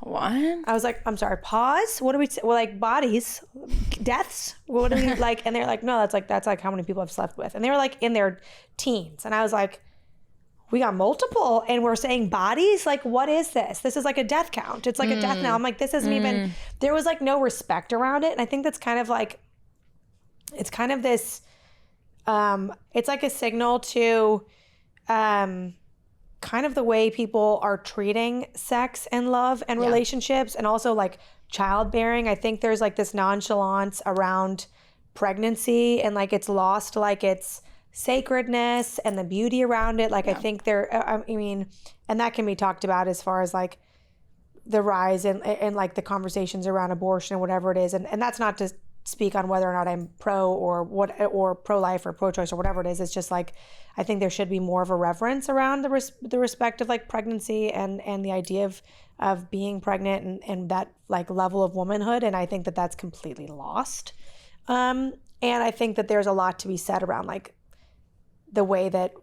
what? I was like, I'm sorry, pause? What do we, well, like bodies, deaths? What do we like? And they're like, no, that's like how many people I've slept with. And they were like in their teens. And I was like, we got multiple and we're saying bodies? Like, what is this? This is like a death count. It's like a death now. I'm like, this isn't even, there was like no respect around it. And I think that's kind of like, it's kind of this, it's like a signal to, kind of the way people are treating sex and love and relationships, and also like childbearing. I think there's like this nonchalance around pregnancy, and like it's lost like its sacredness and the beauty around it. Like I think I mean, and that can be talked about as far as like the rise and like the conversations around abortion or whatever it is. And that's not to speak on whether or not I'm pro or pro-life or pro-choice or whatever it is. It's just like, I think there should be more of a reverence around the respect of like pregnancy and the idea of being pregnant and that like level of womanhood. And I think that that's completely lost. And I think that there's a lot to be said around like the way that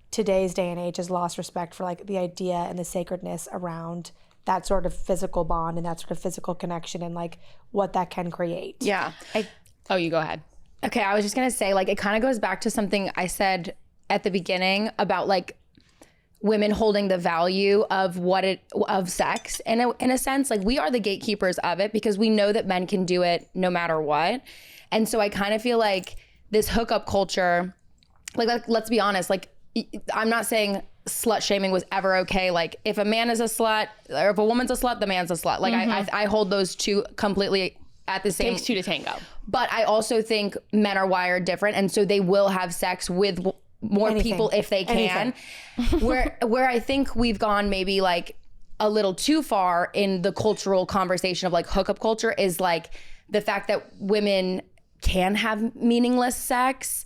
today's day and age has lost respect for like the idea and the sacredness around that sort of physical bond and that sort of physical connection and like what that can create. Yeah. You go ahead. Okay, I was just gonna say, like, it kind of goes back to something I said at the beginning about like women holding the value of of sex. And in a sense, like we are the gatekeepers of it because we know that men can do it no matter what. And so I kind of feel like this hookup culture, like let's be honest, like I'm not saying slut shaming was ever okay. Like if a man is a slut or if a woman's a slut, the man's a slut. Like I hold those two completely at the same. Takes two to tango. But I also think men are wired different, and so they will have sex with more people if they can. Where I think we've gone maybe like a little too far in the cultural conversation of like hookup culture is like the fact that women can have meaningless sex,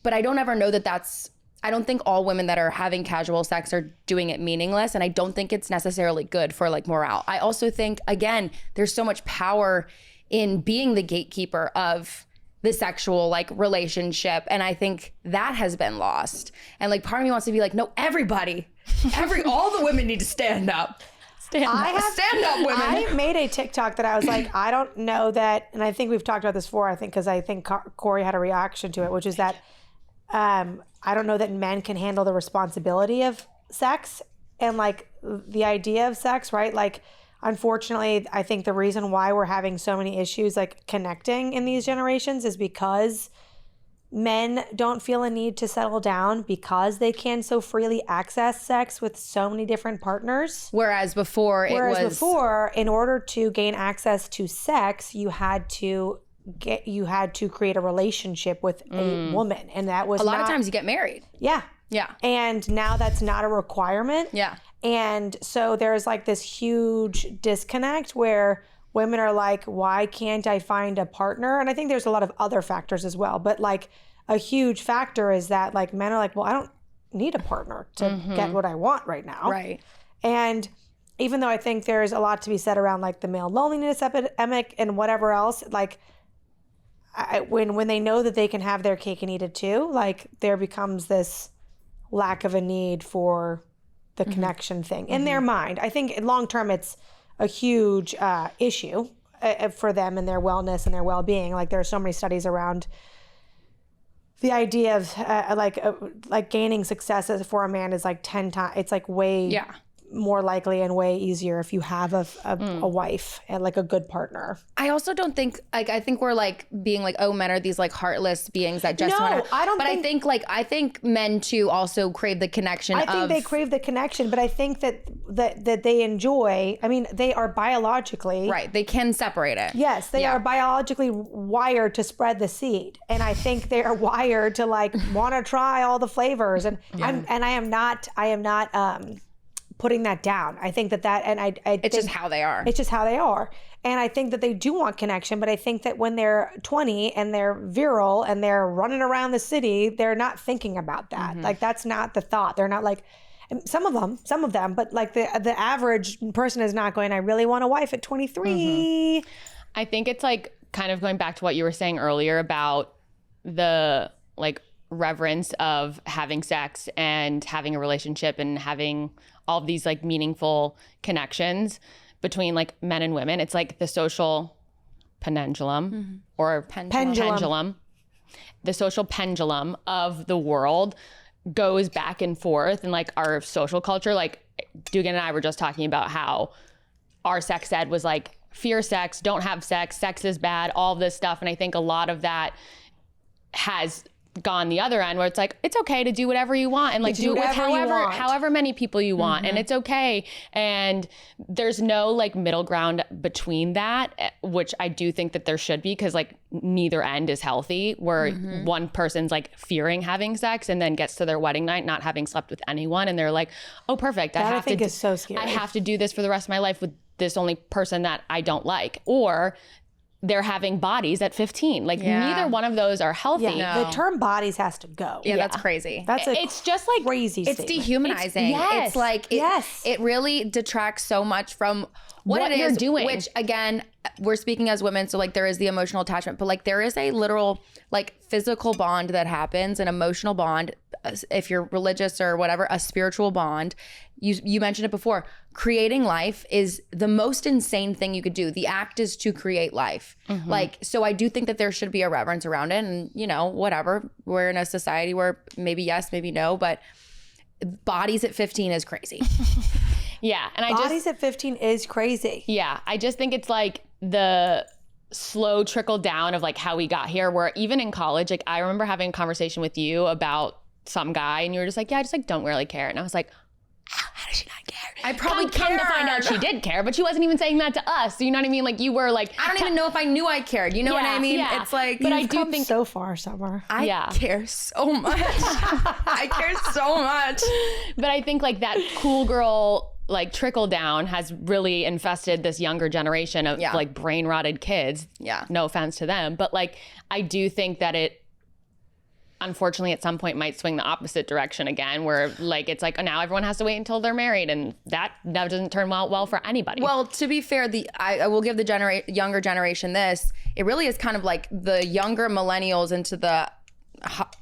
but I don't ever know that that's. I don't think all women that are having casual sex are doing it meaningless, and I don't think it's necessarily good for like morale. I also think, again, there's so much power in being the gatekeeper of the sexual like relationship, and I think that has been lost. And like part of me wants to be like, no, all the women need to stand up. Stand up, women. I made a TikTok that I was like, I don't know that, and I think we've talked about this before, I think, because I think Corey had a reaction to it, which is that I don't know that men can handle the responsibility of sex and like the idea of sex, right? Like, unfortunately, I think the reason why we're having so many issues like connecting in these generations is because men don't feel a need to settle down because they can so freely access sex with so many different partners. Whereas before, in order to gain access to sex, you had to create a relationship with a woman, and that was a lot of times you get married. Yeah. And now that's not a requirement. Yeah. And so there's like this huge disconnect where women are like, why can't I find a partner? And I think there's a lot of other factors as well, but like a huge factor is that like men are like, well, I don't need a partner to get what I want right now. Right. And even though I think there's a lot to be said around like the male loneliness epidemic and whatever else, like when they know that they can have their cake and eat it too, like there becomes this lack of a need for the connection thing in their mind. I think long term it's a huge issue for them and their wellness and their well-being. Like there are so many studies around the idea of like gaining success for a man is like 10 times. It's like way more likely and way easier if you have a wife and like a good partner. I also don't think I think we're like being like, oh, men are these like heartless beings that just want to. I don't. But think, I think men too also crave the connection. I think they crave the connection, but I think that they enjoy. I mean, they are biologically right. They can separate it. Yes, they are biologically wired to spread the seed, and I think they are wired to like want to try all the flavors. And I am not putting that down. I think it's just how they are. It's just how they are. And I think that they do want connection, but I think that when they're 20 and they're virile and they're running around the city, they're not thinking about that. Like that's not the thought. They're not like, some of them, but like the average person is not going, I really want a wife at 23. I think it's like kind of going back to what you were saying earlier about the like reverence of having sex and having a relationship and having all of these like meaningful connections between like men and women. It's like the social pendulum or pendulum. The social pendulum of the world goes back and forth, and like our social culture, like Dugan and I were just talking about how our sex ed was like fear sex, don't have sex, sex is bad, all of this stuff. And I think a lot of that has gone the other end where it's like, it's okay to do whatever you want and like do it with however many people you want and it's okay. And there's no like middle ground between that, which I do think that there should be, because like neither end is healthy, where one person's like fearing having sex and then gets to their wedding night not having slept with anyone and they're like, oh perfect, I think is so scary. I have to do this for the rest of my life with this only person that I don't like. Or they're having bodies at 15. Like neither one of those are healthy. Yeah, no. The term bodies has to go. Yeah, that's crazy. It's just like crazy. It's statement. dehumanizing. It's like it really detracts so much from what it you're is doing. Which again, we're speaking as women, so like there is the emotional attachment, but like there is a literal like physical bond that happens, an emotional bond. If you're religious or whatever, a spiritual bond. You mentioned it before. Creating life is the most insane thing you could do. The act is to create life. Like, so I do think that there should be a reverence around it. And, you know, whatever. We're in a society where maybe yes, maybe no, but bodies at 15 is crazy. Yeah. And bodies at 15 is crazy. Yeah. I just think it's like the slow trickle down of like how we got here, where even in college, like I remember having a conversation with you about some guy and you were just like, yeah, I just like don't really care. And I was like, how does she not care? I probably come to find out she did care, but she wasn't even saying that to us. So you know what I mean? Like you were like, I don't even know if I knew I cared. You know what I mean? Yeah. It's like, but I do think so far, Summer. I care so much. I care so much. But I think like that cool girl like trickle down has really infested this younger generation of like brain rotted kids. Yeah. No offense to them, but like I do think that it unfortunately at some point might swing the opposite direction again, where like it's like, oh, now everyone has to wait until they're married, and that doesn't turn well for anybody. Well, to be fair, I will give the younger generation this. It really is kind of like the younger millennials into the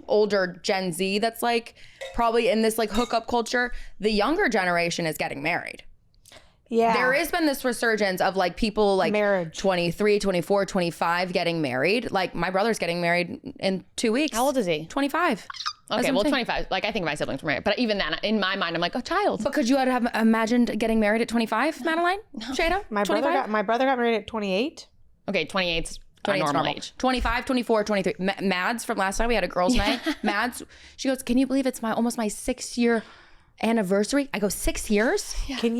older Gen Z that's like probably in this like hookup culture. The younger generation is getting married. Yeah. There has been this resurgence of like people like marriage. 23, 24, 25 getting married. Like my brother's getting married in 2 weeks. How old is he? 25. Okay, well, 25. Like I think my siblings were married, but even then, in my mind, I'm like, oh, child. But could you have imagined getting married at 25, Madeline? No. Sheyda? My brother got married at 28. Okay, 28's a normal age. 25, 24, 23. Mads from last night, we had a girls' night. Mads, she goes, can you believe it's almost my 6-year anniversary? I go, 6 years? Yeah. Can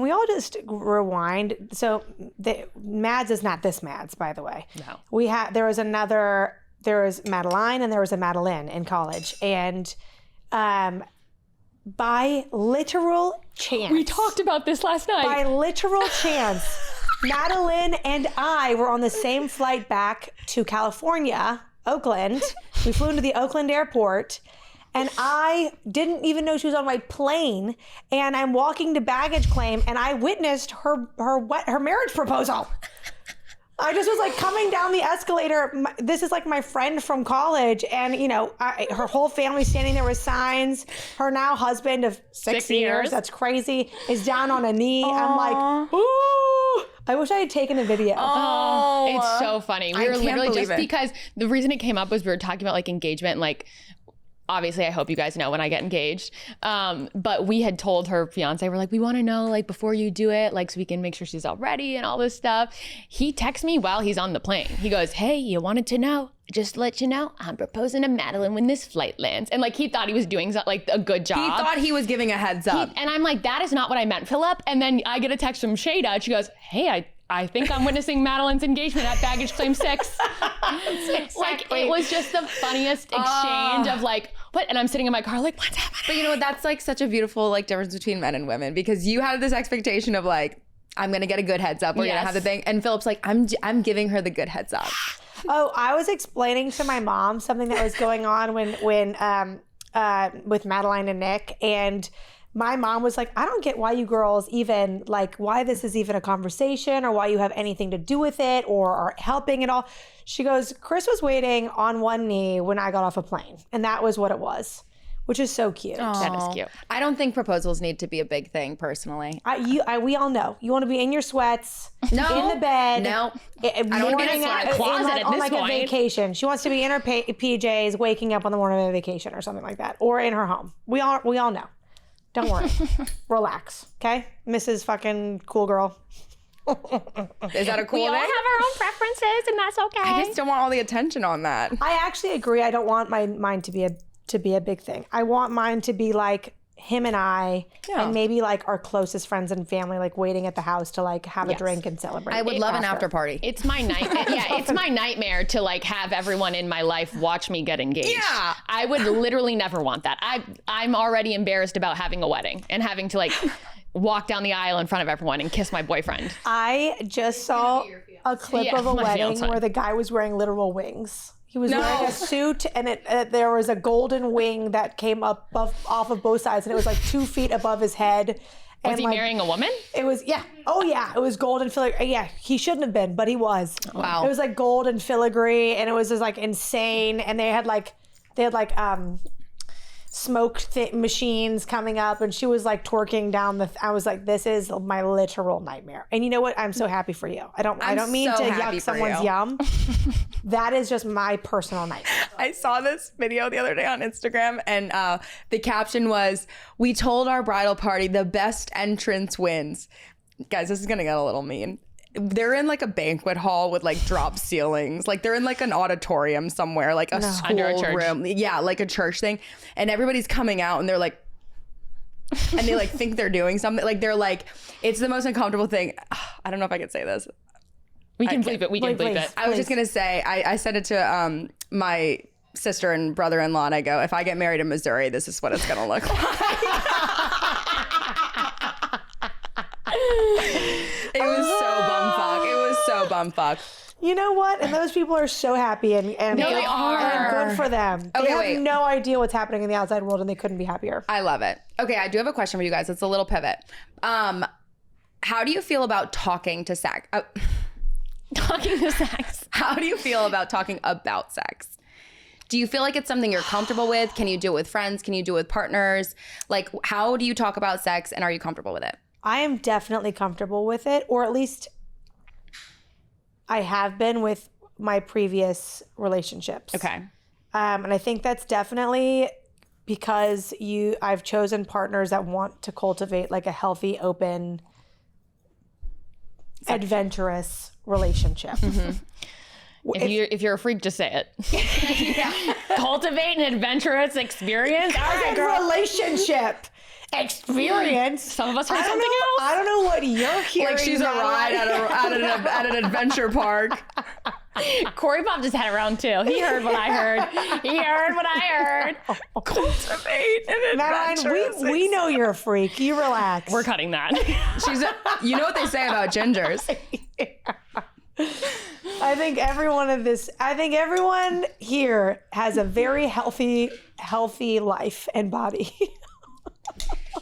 we all just rewind? So Mads is not this Mads, by the way. No. There was Madeline and there was a Madeline in college. And by literal chance. We talked about this last night. By literal chance, Madeline and I were on the same flight back to California, Oakland. We flew into the Oakland airport. And I didn't even know she was on my plane. And I'm walking to baggage claim, and I witnessed her marriage proposal. I just was like coming down the escalator. This is like my friend from college, and you know, her whole family standing there with signs. Her now husband of 6 years, that's crazy, is down on a knee. Aww. I'm like, ooh. I wish I had taken a video. Oh, it's so funny. We were literally just because the reason it came up was we were talking about like engagement, and like obviously I hope you guys know when I get engaged. But we had told her fiance, we're like, we want to know like before you do it, like so we can make sure she's all ready and all this stuff. He texts me while he's on the plane. He goes, hey, you wanted to know? Just to let you know, I'm proposing to Madeline when this flight lands. And like he thought he was doing like a good job. He thought he was giving a heads up. And I'm like, that is not what I meant, Philip. And then I get a text from Sheyda and she goes, hey, I think I'm witnessing Madeline's engagement at baggage claim 6. Like it was just the funniest exchange of like, what? And I'm sitting in my car like, what's happening? But you know what? That's like such a beautiful like difference between men and women, because you had this expectation of like, I'm gonna get a good heads up. We're gonna have the thing. And Philip's like, I'm giving her the good heads up. Oh, I was explaining to my mom something that was going on when with Madeline and Nick, and my mom was like, I don't get why you girls even like why this is even a conversation or why you have anything to do with it or are helping at all. She goes, Chris was waiting on one knee when I got off a plane, and that was what it was. Which is so cute. That is cute. I don't think proposals need to be a big thing, personally. We all know. You want to be in your sweats, No. in the bed. No. I don't wanna be in a closet at on this like point. a vacation. She wants to be in her PJs, waking up on the morning of a vacation or something like that, or in her home. We all know. Don't worry. Relax. Okay, Mrs. Fucking Cool Girl. Is that a cool We all thing? have our own preferences, and that's okay. I just don't want all the attention on that. I actually agree. I don't want mine to be a big thing. I want mine to be like him and I, and maybe like our closest friends and family, like waiting at the house to like have a drink and celebrate. I would love an after party. It's my nightmare. Yeah, it's my nightmare to like have everyone in my life watch me get engaged. Yeah. I would literally never want that. I'm already embarrassed about having a wedding and having to like walk down the aisle in front of everyone and kiss my boyfriend. I just saw a clip of a my wedding fiance. where the guy was wearing literal wings. He was wearing a suit, and there was a golden wing that came up off of both sides, and it was like 2 feet above his head. Was And he like, marrying a woman? It was, yeah. Oh, yeah. It was gold and filigree. Yeah, he shouldn't have been, but he was. Wow. It was like gold and filigree, and it was just like insane. And they had like smoke machines coming up, and she was like twerking down I was like, this is my literal nightmare. And you know what? I'm so happy for you. I don't mean so to happy yuck for someone's you. yum. That is just my personal nightmare. I saw this video the other day on Instagram, and the caption was, "We told our bridal party the best entrance wins." Guys, this is gonna get a little mean. They're in like a banquet hall with like drop ceilings. Like they're in like an auditorium somewhere, like a school Under a church. room. Yeah, like a church thing. And everybody's coming out and they're like, and they like think they're doing something. Like they're like, it's the most uncomfortable thing. I don't know if I could say this. We can bleep it. We can bleep Please. it. I was just gonna say, I said it to my sister and brother-in-law, and I go, if I get married in Missouri, this is what it's gonna look like. It was so bumfuck. You know what? And those people are so happy and they are. and good for them. They Okay, have wait. no idea what's happening in the outside world, and they couldn't be happier. I love it. Okay, I do have a question for you guys. It's a little pivot. How do you feel about talking to sex? Talking to sex. How do you feel about talking about sex? Do you feel like it's something you're comfortable with? Can you do it with friends? Can you do it with partners? Like, how do you talk about sex, and are you comfortable with it? I am definitely comfortable with it, or at least I have been with my previous relationships. Okay. And I think that's definitely because I've chosen partners that want to cultivate like a healthy, open, adventurous relationship. If you're a freak, just say it. Cultivate an adventurous experience. All right, And girl. relationship experience. Some of us heard I don't something know. else. I don't know what you're hearing. Like she's a ride at an adventure park. Corey Pop just had it wrong too. He heard what I heard. He heard what I heard. Cultivate an Madeline, adventurous. we know you're a freak. You relax. We're cutting that. You know what they say about gingers. I think everyone here has a very healthy life and body.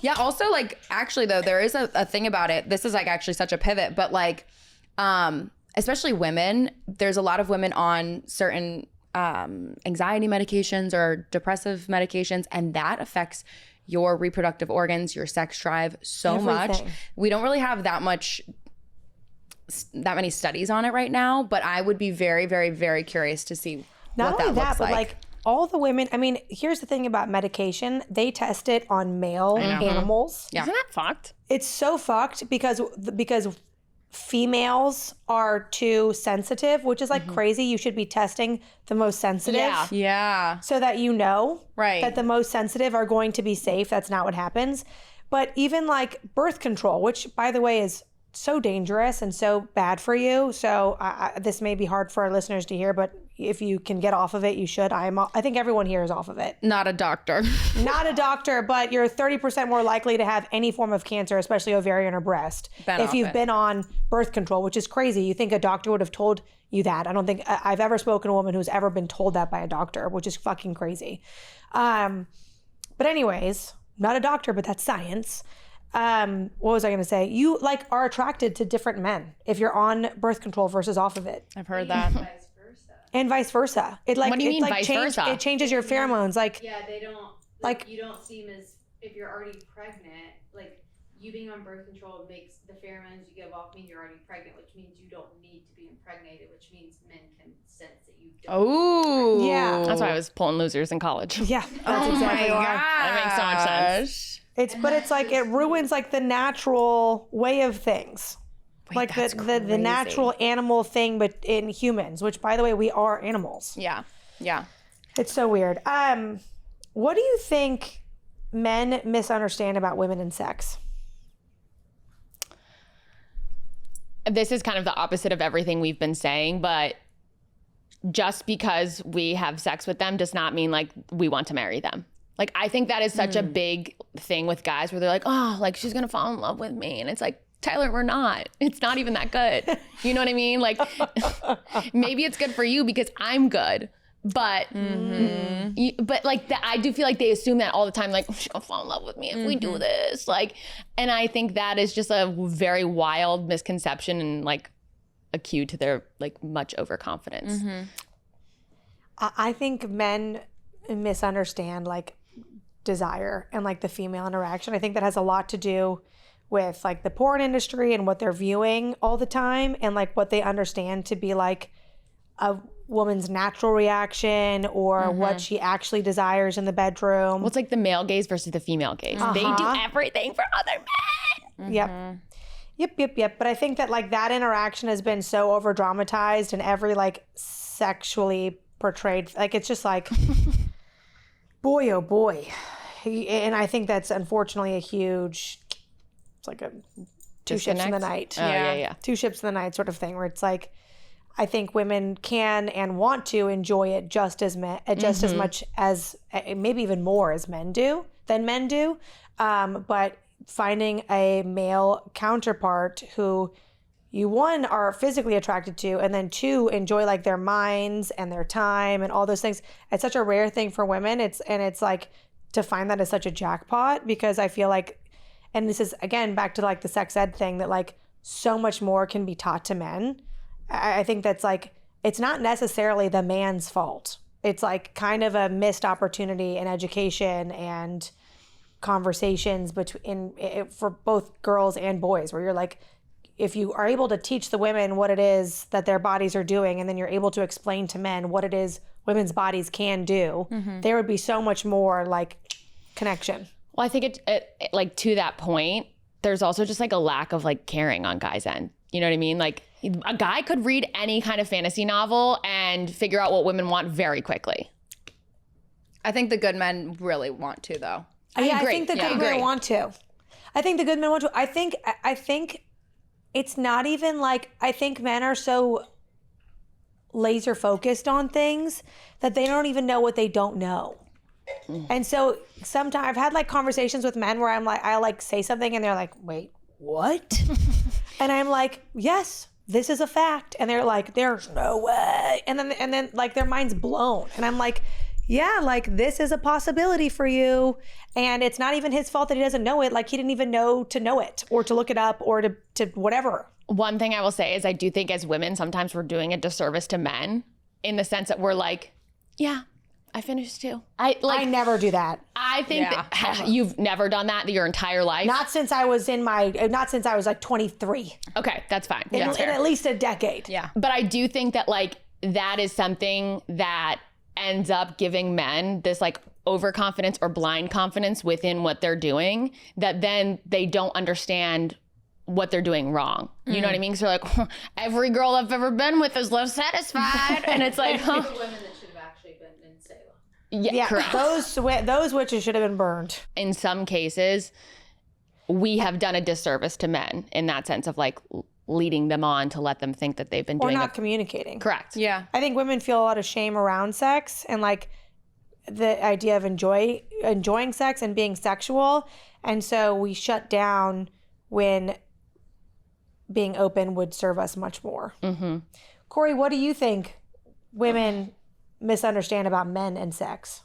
Yeah, also, like, actually, though, there is a thing about it. This is, like, actually such a pivot, but, like, especially women, there's a lot of women on certain anxiety medications or depressive medications, and that affects your reproductive organs, your sex drive so much. Everything. We don't really have that many studies on it right now, but I would be very, very, very curious to see Not what only that that, looks but like. like all the women, I mean, here's the thing about medication. They test it on male animals. Yeah. Isn't that fucked? It's so fucked because females are too sensitive, which is like crazy. You should be testing the most sensitive. Yeah. So that you know Right. that the most sensitive are going to be safe. That's not what happens. But even like birth control, which by the way is so dangerous and so bad for you. So this may be hard for our listeners to hear, but if you can get off of it, you should. I think everyone here is off of it. Not a doctor. Not a doctor, but you're 30% more likely to have any form of cancer, especially ovarian or breast, if you've been on birth control, which is crazy. You think a doctor would have told you that. I don't think I've ever spoken to a woman who's ever been told that by a doctor, which is fucking crazy. But anyways, not a doctor, but that's science. What was I going to say? You like are attracted to different men if you're on birth control versus off of it. I've heard that. Vice versa. And vice versa. It like What do you it mean like vice versa? It changes your pheromones. Like Yeah, they don't Like- you don't seem as if you're already pregnant. Like you being on birth control makes the pheromones you give off mean you're already pregnant, which means you don't need to be impregnated, which means men can sense that you don't. Oh. Yeah. That's why I was pulling losers in college. yeah, that's exactly why. That makes so much sense. It's like it ruins like the natural way of things. Like the natural animal thing, but in humans, which by the way, we are animals. Yeah. Yeah. It's so weird. What do you think men misunderstand about women and sex? This is kind of the opposite of everything we've been saying, but just because we have sex with them does not mean like we want to marry them. Like, I think that is such a big thing with guys where they're like, oh, like she's going to fall in love with me. And it's like, Tyler, we're not. It's not even that good. You know what I mean? Like, maybe it's good for you because I'm good. But, but like, I do feel like they assume that all the time, like, she's going to fall in love with me if we do this. Like, and I think that is just a very wild misconception and like a cue to their like much overconfidence. I think men misunderstand like desire and like the female interaction. I think that has a lot to do with like the porn industry and what they're viewing all the time and like what they understand to be like a woman's natural reaction or what she actually desires in the bedroom. Well, it's like the male gaze versus the female gaze. They do everything for other men. Yep. But I think that like that interaction has been so over dramatized and every like sexually portrayed, like it's just like boy oh boy. And I think that's unfortunately a huge, it's like a two ships in the night. Oh, yeah. Two ships in the night sort of thing where it's like I think women can and want to enjoy it just as much as maybe even more as men do. But finding a male counterpart who you one are physically attracted to and then two enjoy like their minds and their time and all those things. It's such a rare thing for women. It's like to find that is such a jackpot because I feel like, and this is again back to like the sex ed thing that like so much more can be taught to men. I think that's like, it's not necessarily the man's fault. It's like kind of a missed opportunity in education and conversations for both girls and boys where you're like, if you are able to teach the women what it is that their bodies are doing and then you're able to explain to men what it is women's bodies can do, there would be so much more like connection. Well, I think it like to that point, there's also just like a lack of like caring on guys' end. You know what I mean? Like a guy could read any kind of fantasy novel and figure out what women want very quickly. I think the good men really want to, though. I think the good men want to. I think the good men want to. I think it's not even like, I think men are so laser focused on things that they don't even know what they don't know. And so sometimes I've had like conversations with men where I'm like, I'll like say something and they're like, wait, what? And I'm like, yes, this is a fact. And they're like, there's no way. And then like their mind's blown. And I'm like, yeah, like this is a possibility for you. And it's not even his fault that he doesn't know it. Like he didn't even know it or to look it up or to whatever. One thing I will say is I do think as women, sometimes we're doing a disservice to men in the sense that we're like, yeah, I finished too. I never do that. I think that you've never done that your entire life. Not since I was like 23. Okay, that's fine. In at least a decade. Yeah. But I do think that like that is something that ends up giving men this like overconfidence or blind confidence within what they're doing that then they don't understand what they're doing wrong. You know what I mean? So they're like, every girl I've ever been with is less satisfied. And it's like, The women that should have actually been in Salem. yeah, correct. Those witches should have been burned. In some cases, we have done a disservice to men in that sense of like leading them on to let them think that they've been Or doing not communicating. correct. Yeah. I think women feel a lot of shame around sex and like the idea of enjoying sex and being sexual. And so we shut down when being open would serve us much more. Mm-hmm. Corey, what do you think women misunderstand about men and sex?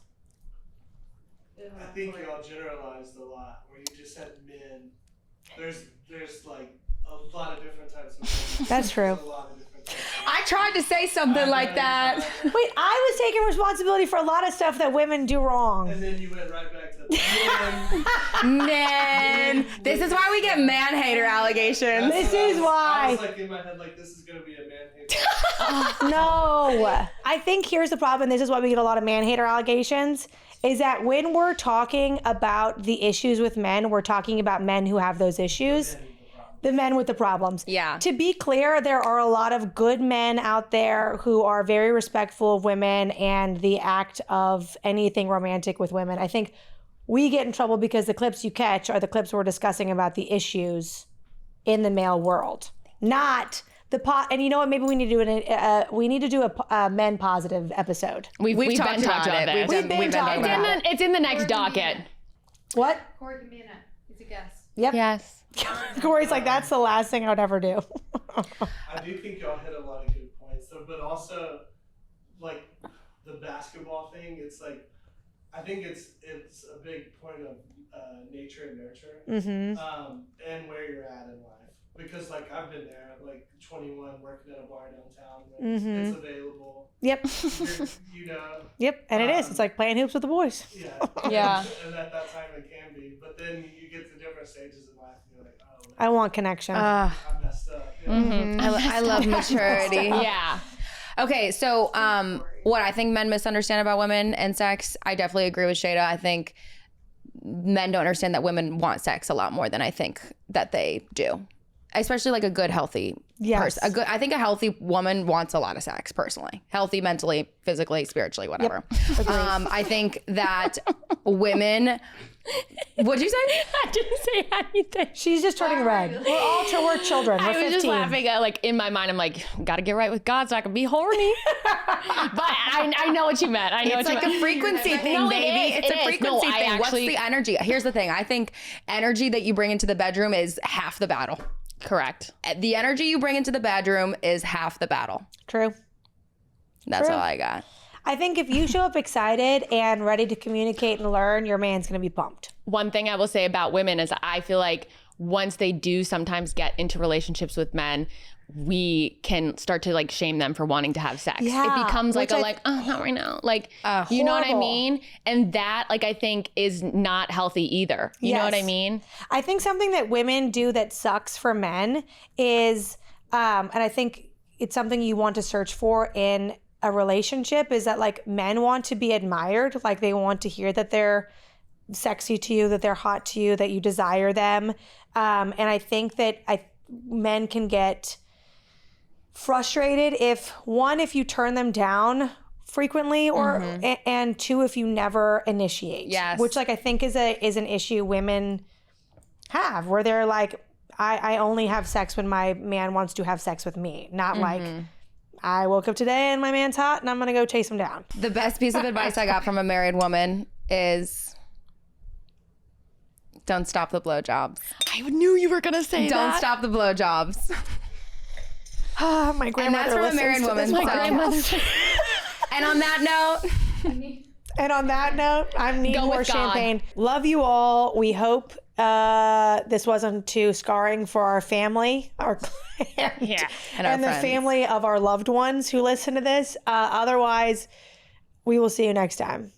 I think y'all generalized a lot where you just said men. There's like a lot of different types of men. That's true. There's a lot of different types. I tried to say something like that. Wait, I was taking responsibility for a lot of stuff that women do wrong. And then you went right back to men. Man, this is why we get man hater allegations. This is why. I was like in my head like this is gonna be a man hater. No. I think here's the problem. This is why we get a lot of man hater allegations. Is that when we're talking about the issues with men, we're talking about men who have those issues. The men with the problems. Yeah. To be clear, there are a lot of good men out there who are very respectful of women and the act of anything romantic with women. I think we get in trouble because the clips you catch are the clips we're discussing about the issues in the male world, not the And you know what? Maybe we need to do a men positive episode. We've We've been talked about talking it. about We've this. been talking about it. It's in the next docket. What? Corey can be in it. He's a guest. Yep. Yes. Corey's like, that's the last thing I would ever do. I do think y'all hit a lot of good points though, but also like the basketball thing, it's like I think it's a big point of nature and nurture, and where you're at in life. Because like I've been there, like 21, working at a bar downtown. It's available. Yep. You know. Yep. And it is. It's like playing hoops with the boys. Yeah. Yeah. And at that time it can be, but then you get to different stages in life, and you're like, oh, I want connection. I messed up. You know? I love maturity. Yeah. Okay, so what I think men misunderstand about women and sex, I definitely agree with Sheyda. I think men don't understand that women want sex a lot more than I think that they do. Especially like a good, healthy person. I think a healthy woman wants a lot of sex, personally. Healthy mentally, physically, spiritually, whatever. Yep. I think that women... What'd you say? I didn't say anything. She's just turning red. We're children. We're I was 15. just laughing at, like, in my mind, I'm like, gotta get right with God so I can be horny. But I know what you meant. I know It's what like you a meant. frequency thing, No, it baby. is. It's It a is. frequency No, I thing. actually- What's the energy? Here's the thing. I think energy that you bring into the bedroom is half the battle. Correct. The energy you bring into the bedroom is half the battle. True. That's True. all I got. I think if you show up excited and ready to communicate and learn, your man's going to be pumped. One thing I will say about women is I feel like once they do sometimes get into relationships with men, we can start to like shame them for wanting to have sex. Yeah, It becomes like which not right now. Like, you know what I horrible. mean? And that, like, I think is not healthy either. You know what I Yes. mean? I think something that women do that sucks for men is, and I think it's something you want to search for in a relationship, is that like men want to be admired. Like they want to hear that they're sexy to you, that they're hot to you, that you desire them. And I think that men can get frustrated if you turn them down frequently, or and two, if you never initiate. Yes. Which like I think is an issue women have, where they're like, I only have sex when my man wants to have sex with me, not like I woke up today and my man's hot and I'm gonna go chase him down. The best piece of advice I got from a married woman is don't stop the blowjobs. I knew you were going to say Don't stop the blowjobs. My grandmother And that's from a listens married to woman. this So- podcast. And on that note, And on that note, I'm needing Go more with God. champagne. Love you all. We hope this wasn't too scarring for our family, our client, And our the friends. family of our loved ones who listen to this. Otherwise, we will see you next time.